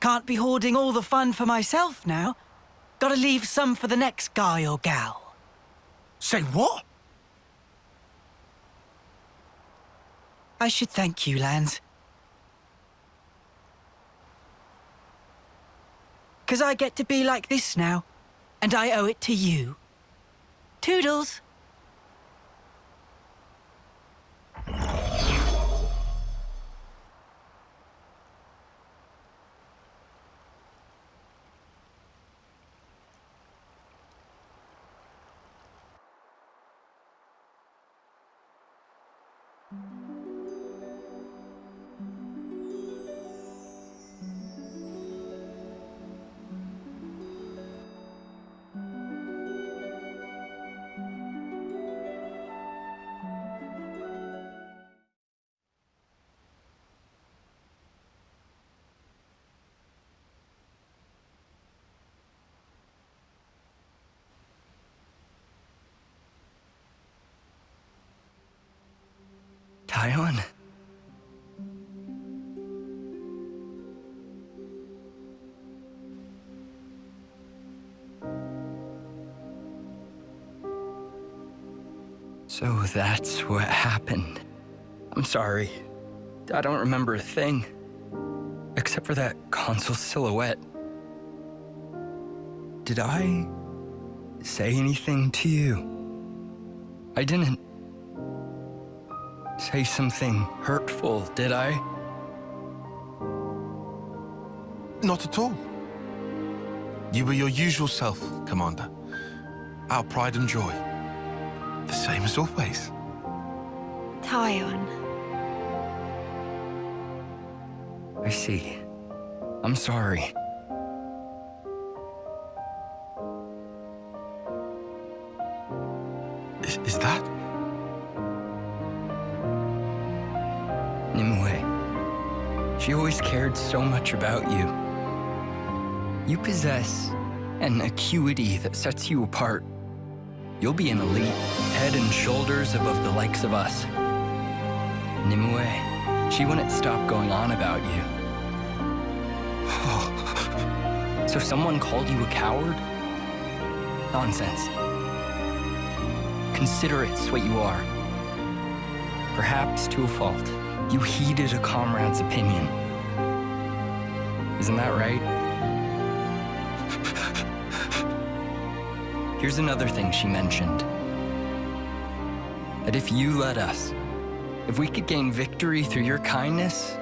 Can't be hoarding all the fun for myself now. Gotta leave some for the next guy or gal. Say what? I should thank you, Lance. 'Cause I get to be like this now, and I owe it to you. Toodles. Taion. So that's what happened. I'm sorry. I don't remember a thing. Except for that console silhouette. Did I say anything to you? I didn't say something hurtful, did I? Not at all. You were your usual self, Commander. Our pride and joy. The same as always. Taion. I see. I'm sorry. Is that? Nimue. She always cared so much about you. You possess an acuity that sets you apart. You'll be an elite, head and shoulders above the likes of us. Nimue, she wouldn't stop going on about you. So someone called you a coward? Nonsense. Consider it's what you are. Perhaps to a fault. You heeded a comrade's opinion. Isn't that right? Here's another thing she mentioned. That if you let us, if we could gain victory through your kindness,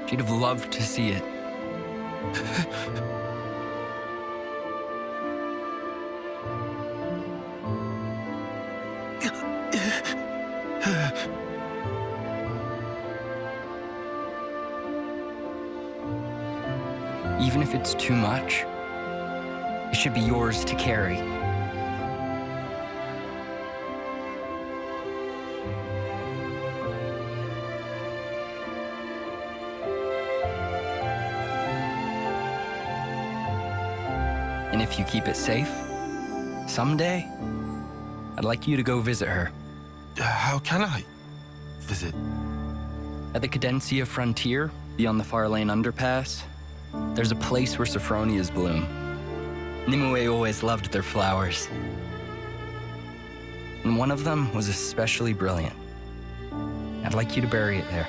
she'd have loved to see it. Even if it's too much, it should be yours to carry. And if you keep it safe, someday, I'd like you to go visit her. How can I visit? At the Cadencia frontier, beyond the Far Lane underpass, there's a place where Saffronias bloom. Nimue always loved their flowers. And one of them was especially brilliant. I'd like you to bury it there.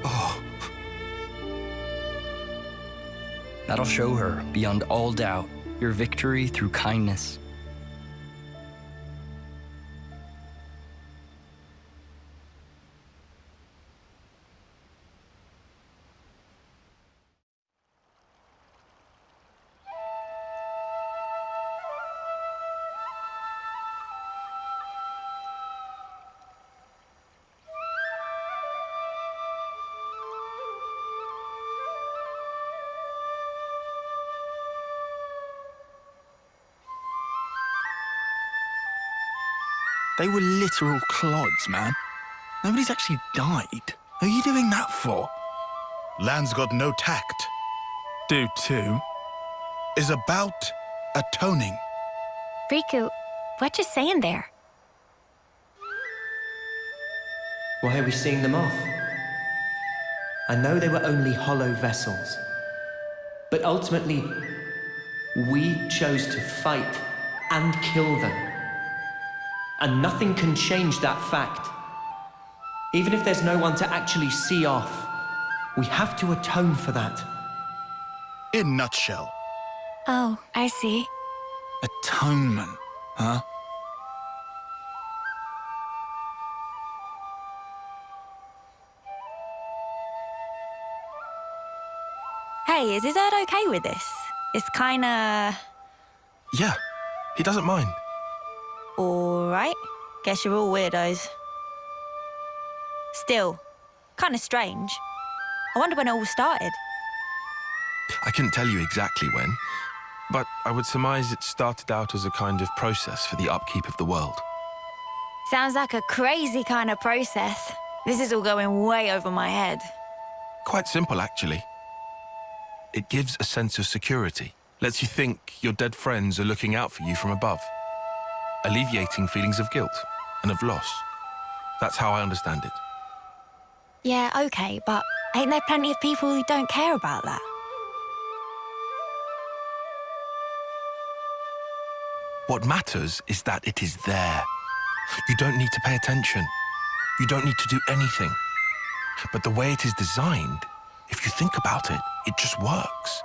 Oh. That'll show her, beyond all doubt, your victory through kindness. They were literal clods, man. Nobody's actually died. Who are you doing that for? Land's got no tact. Do too. Is about atoning. Riku, what you saying there? Why are we seeing them off? I know they were only hollow vessels, but ultimately, we chose to fight and kill them. And nothing can change that fact. Even if there's no one to actually see off, we have to atone for that. In nutshell. Oh, I see. Atonement, huh? Hey, is Isurd okay with this? It's kinda... Yeah, he doesn't mind. Alright. Guess you're all weirdos. Still, kinda strange. I wonder when it all started. I couldn't tell you exactly when, but I would surmise it started out as a kind of process for the upkeep of the world. Sounds like a crazy kind of process. This is all going way over my head. Quite simple, actually. It gives a sense of security, lets you think your dead friends are looking out for you from above. alleviating feelings of guilt and of loss. That's how I understand it. Yeah, okay, but ain't there plenty of people who don't care about that? What matters is that it is there. You don't need to pay attention. You don't need to do anything. But the way it is designed, if you think about it, it just works.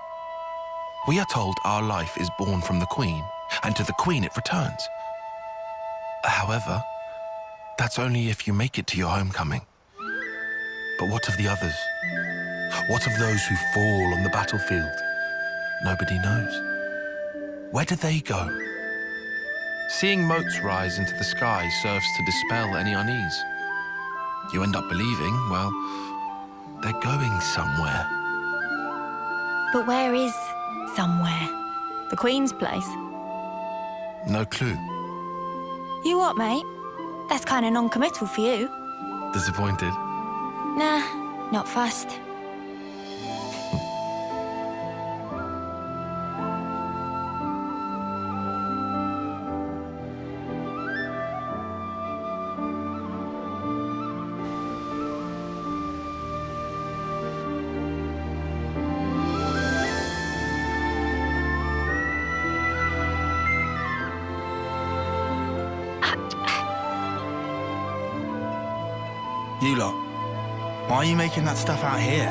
We are told our life is born from the Queen, and to the Queen it returns. However, that's only if you make it to your homecoming. But what of the others? What of those who fall on the battlefield? Nobody knows. Where do they go? Seeing motes rise into the sky serves to dispel any unease. You end up believing, well, they're going somewhere. But where is somewhere? The Queen's place? No clue. You what, mate? That's kind of non-committal for you. Disappointed? Nah, not fussed. You lot, why are you making that stuff out here?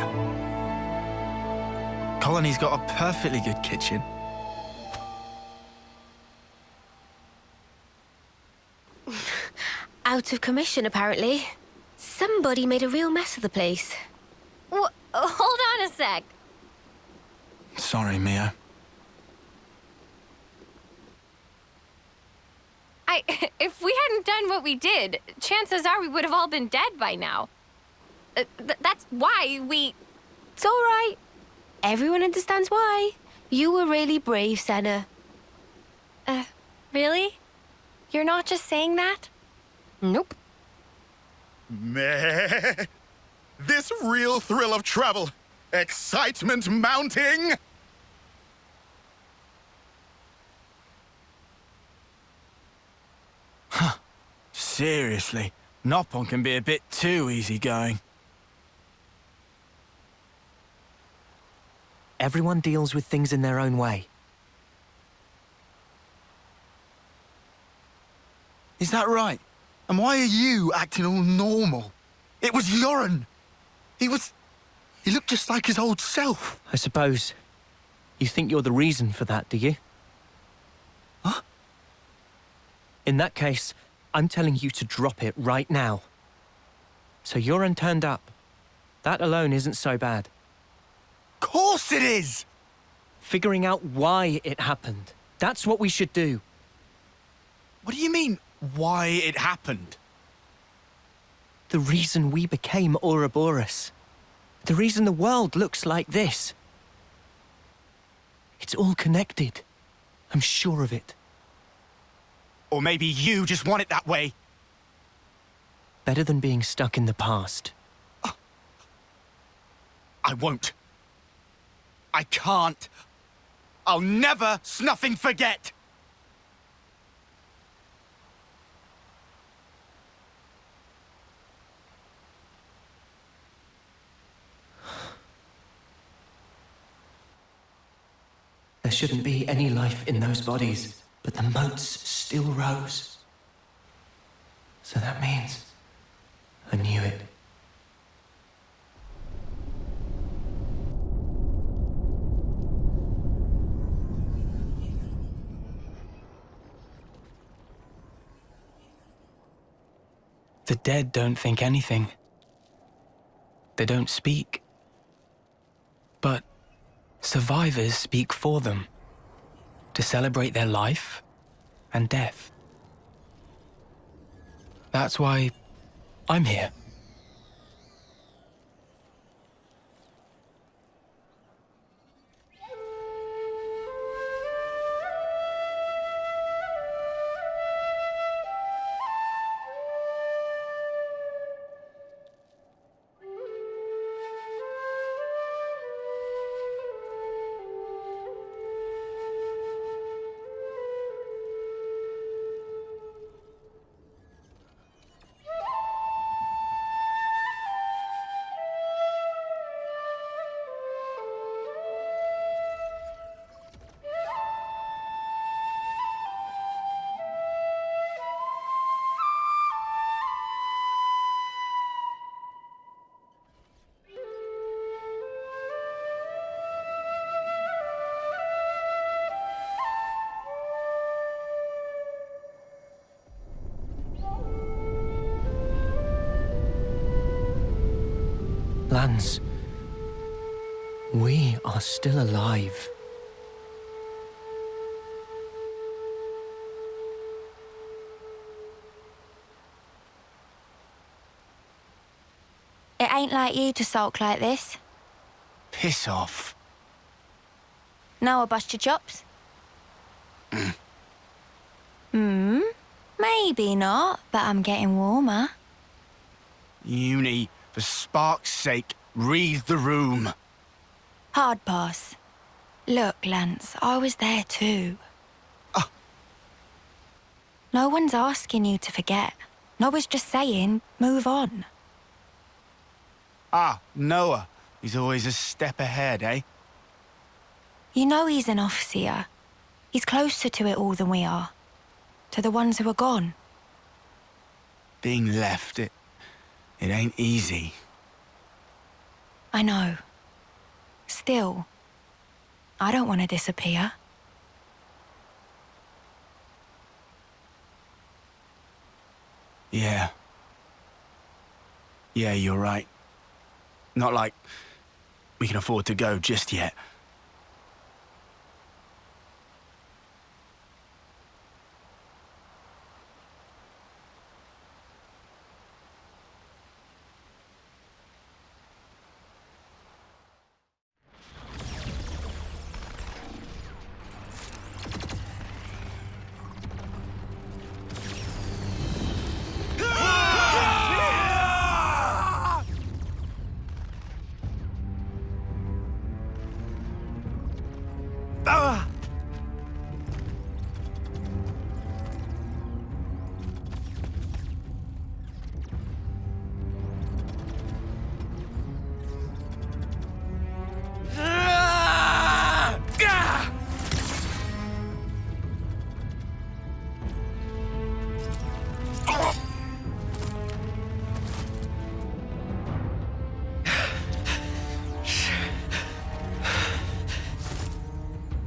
Colony's got a perfectly good kitchen. Out of commission, apparently. Somebody made a real mess of the place. Hold on a sec. Sorry, Mia. If we hadn't done what we did, chances are we would have all been dead by now. That's why we... It's all right. Everyone understands why. You were really brave, Senna. Really? You're not just saying that? Nope. Meh. This real thrill of travel. Excitement mounting. Seriously, Noppon can be a bit too easygoing. Everyone deals with things in their own way. Is that right? And why are you acting all normal? It was Joran. He looked just like his old self. I suppose you think you're the reason for that, do you? Huh? In that case, I'm telling you to drop it right now. So Joran turned up. That alone isn't so bad. Course it is! Figuring out why it happened. That's what we should do. What do you mean, why it happened? The reason we became Ouroboros. The reason the world looks like this. It's all connected. I'm sure of it. Or maybe you just want it that way. Better than being stuck in the past. I won't. I can't. I'll never snuffing forget. There shouldn't be any life in those bodies, but the motes still rose. So that means I knew it. The dead don't think anything. They don't speak. But survivors speak for them, to celebrate their life and death. That's why I'm here. Lands, we are still alive. It ain't like you to sulk like this. Piss off. Now I bust your chops? Maybe not, but I'm getting warmer. Eunie, for spark's sake, read the room. Hard pass. Look, Lance, I was there too. No one's asking you to forget. Noah's just saying, move on. Noah. He's always a step ahead, eh? You know he's an officer. He's closer to it all than we are. To the ones who are gone. Being left, it ain't easy. I know. Still, I don't want to disappear. Yeah. Yeah, you're right. Not like we can afford to go just yet.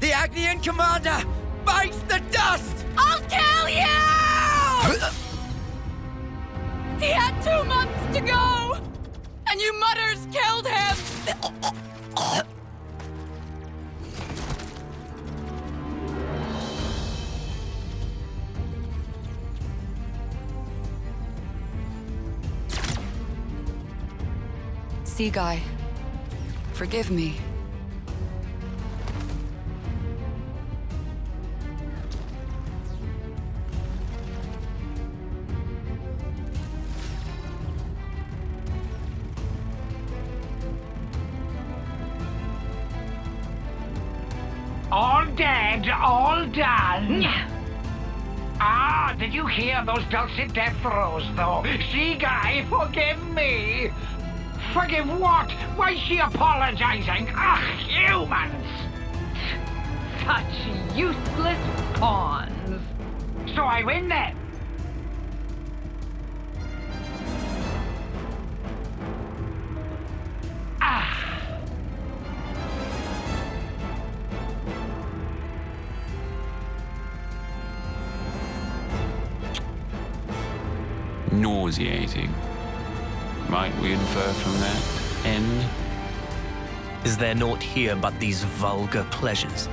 The Agnian commander bites the dust! I'll kill you! He had 2 months to go! And you mutters killed him! Sea Guy, forgive me. All dead, all done. Did you hear those dulcet death throes, though? Sea Guy, forgive me. Forgive what? Why's she apologizing? Humans! Such useless pawns. So I win then. Nauseating. Might we infer from that end? Is there naught here but these vulgar pleasures?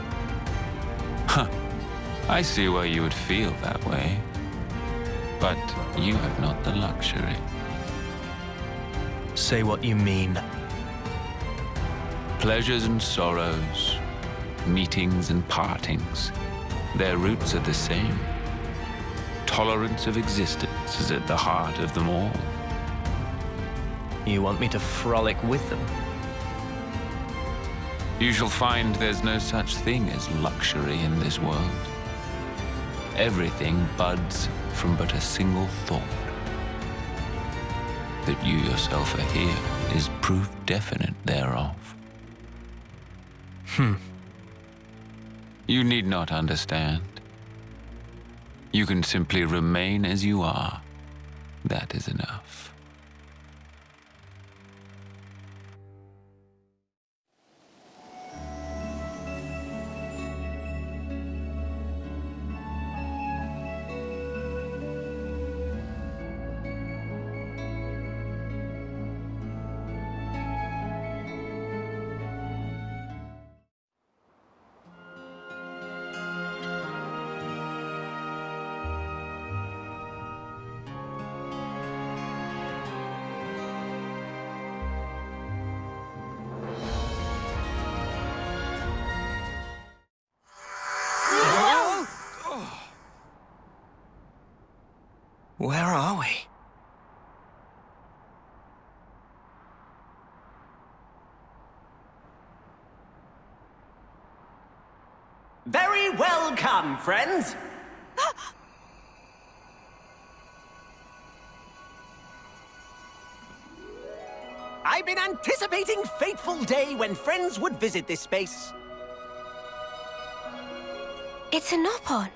I see why you would feel that way. But you have not the luxury. Say what you mean. Pleasures and sorrows, meetings and partings, their roots are the same. Tolerance of existence is at the heart of them all. You want me to frolic with them? You shall find there's no such thing as luxury in this world. Everything buds from but a single thought. That you yourself are here is proof definite thereof. You need not understand. You can simply remain as you are. That is enough. Where are we? Very welcome, friends. I've been anticipating fateful day when friends would visit this space. It's a Nopon.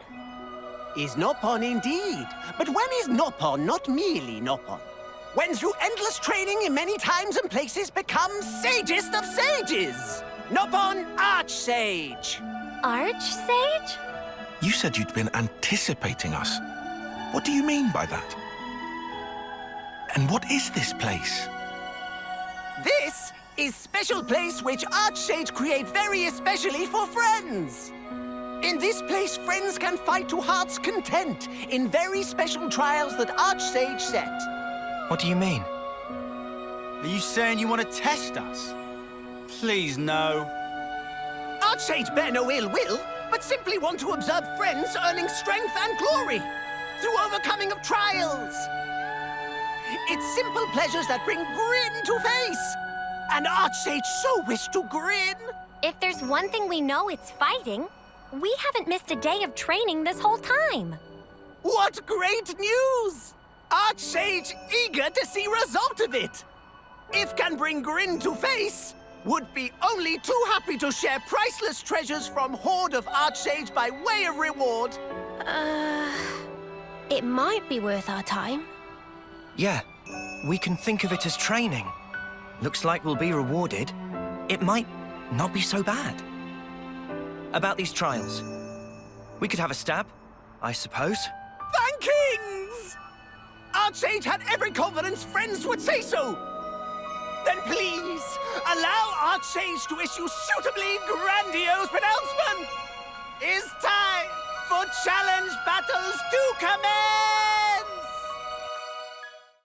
Is Nopon indeed. But when is Nopon not merely Nopon? When through endless training in many times and places becomes sagest of sages. Nopon Archsage. Archsage? You said you'd been anticipating us. What do you mean by that? And what is this place? This is special place which Archsage create very especially for friends. In this place, friends can fight to heart's content in very special trials that Archsage set. What do you mean? Are you saying you want to test us? Please, no. Archsage bear no ill will, but simply want to observe friends earning strength and glory through overcoming of trials. It's simple pleasures that bring grin to face. And Archsage so wish to grin. If there's one thing we know, it's fighting. We haven't missed a day of training this whole time. What great news! Archsage eager to see result of it. If can bring grin to face, would be only too happy to share priceless treasures from Horde of Archsage by way of reward. It might be worth our time. Yeah, we can think of it as training. Looks like we'll be rewarded. It might not be so bad. About these trials, we could have a stab, I suppose. Thankings! Archsage had every confidence friends would say so. Then please, allow Archsage to issue suitably grandiose pronouncement. It's time for challenge battle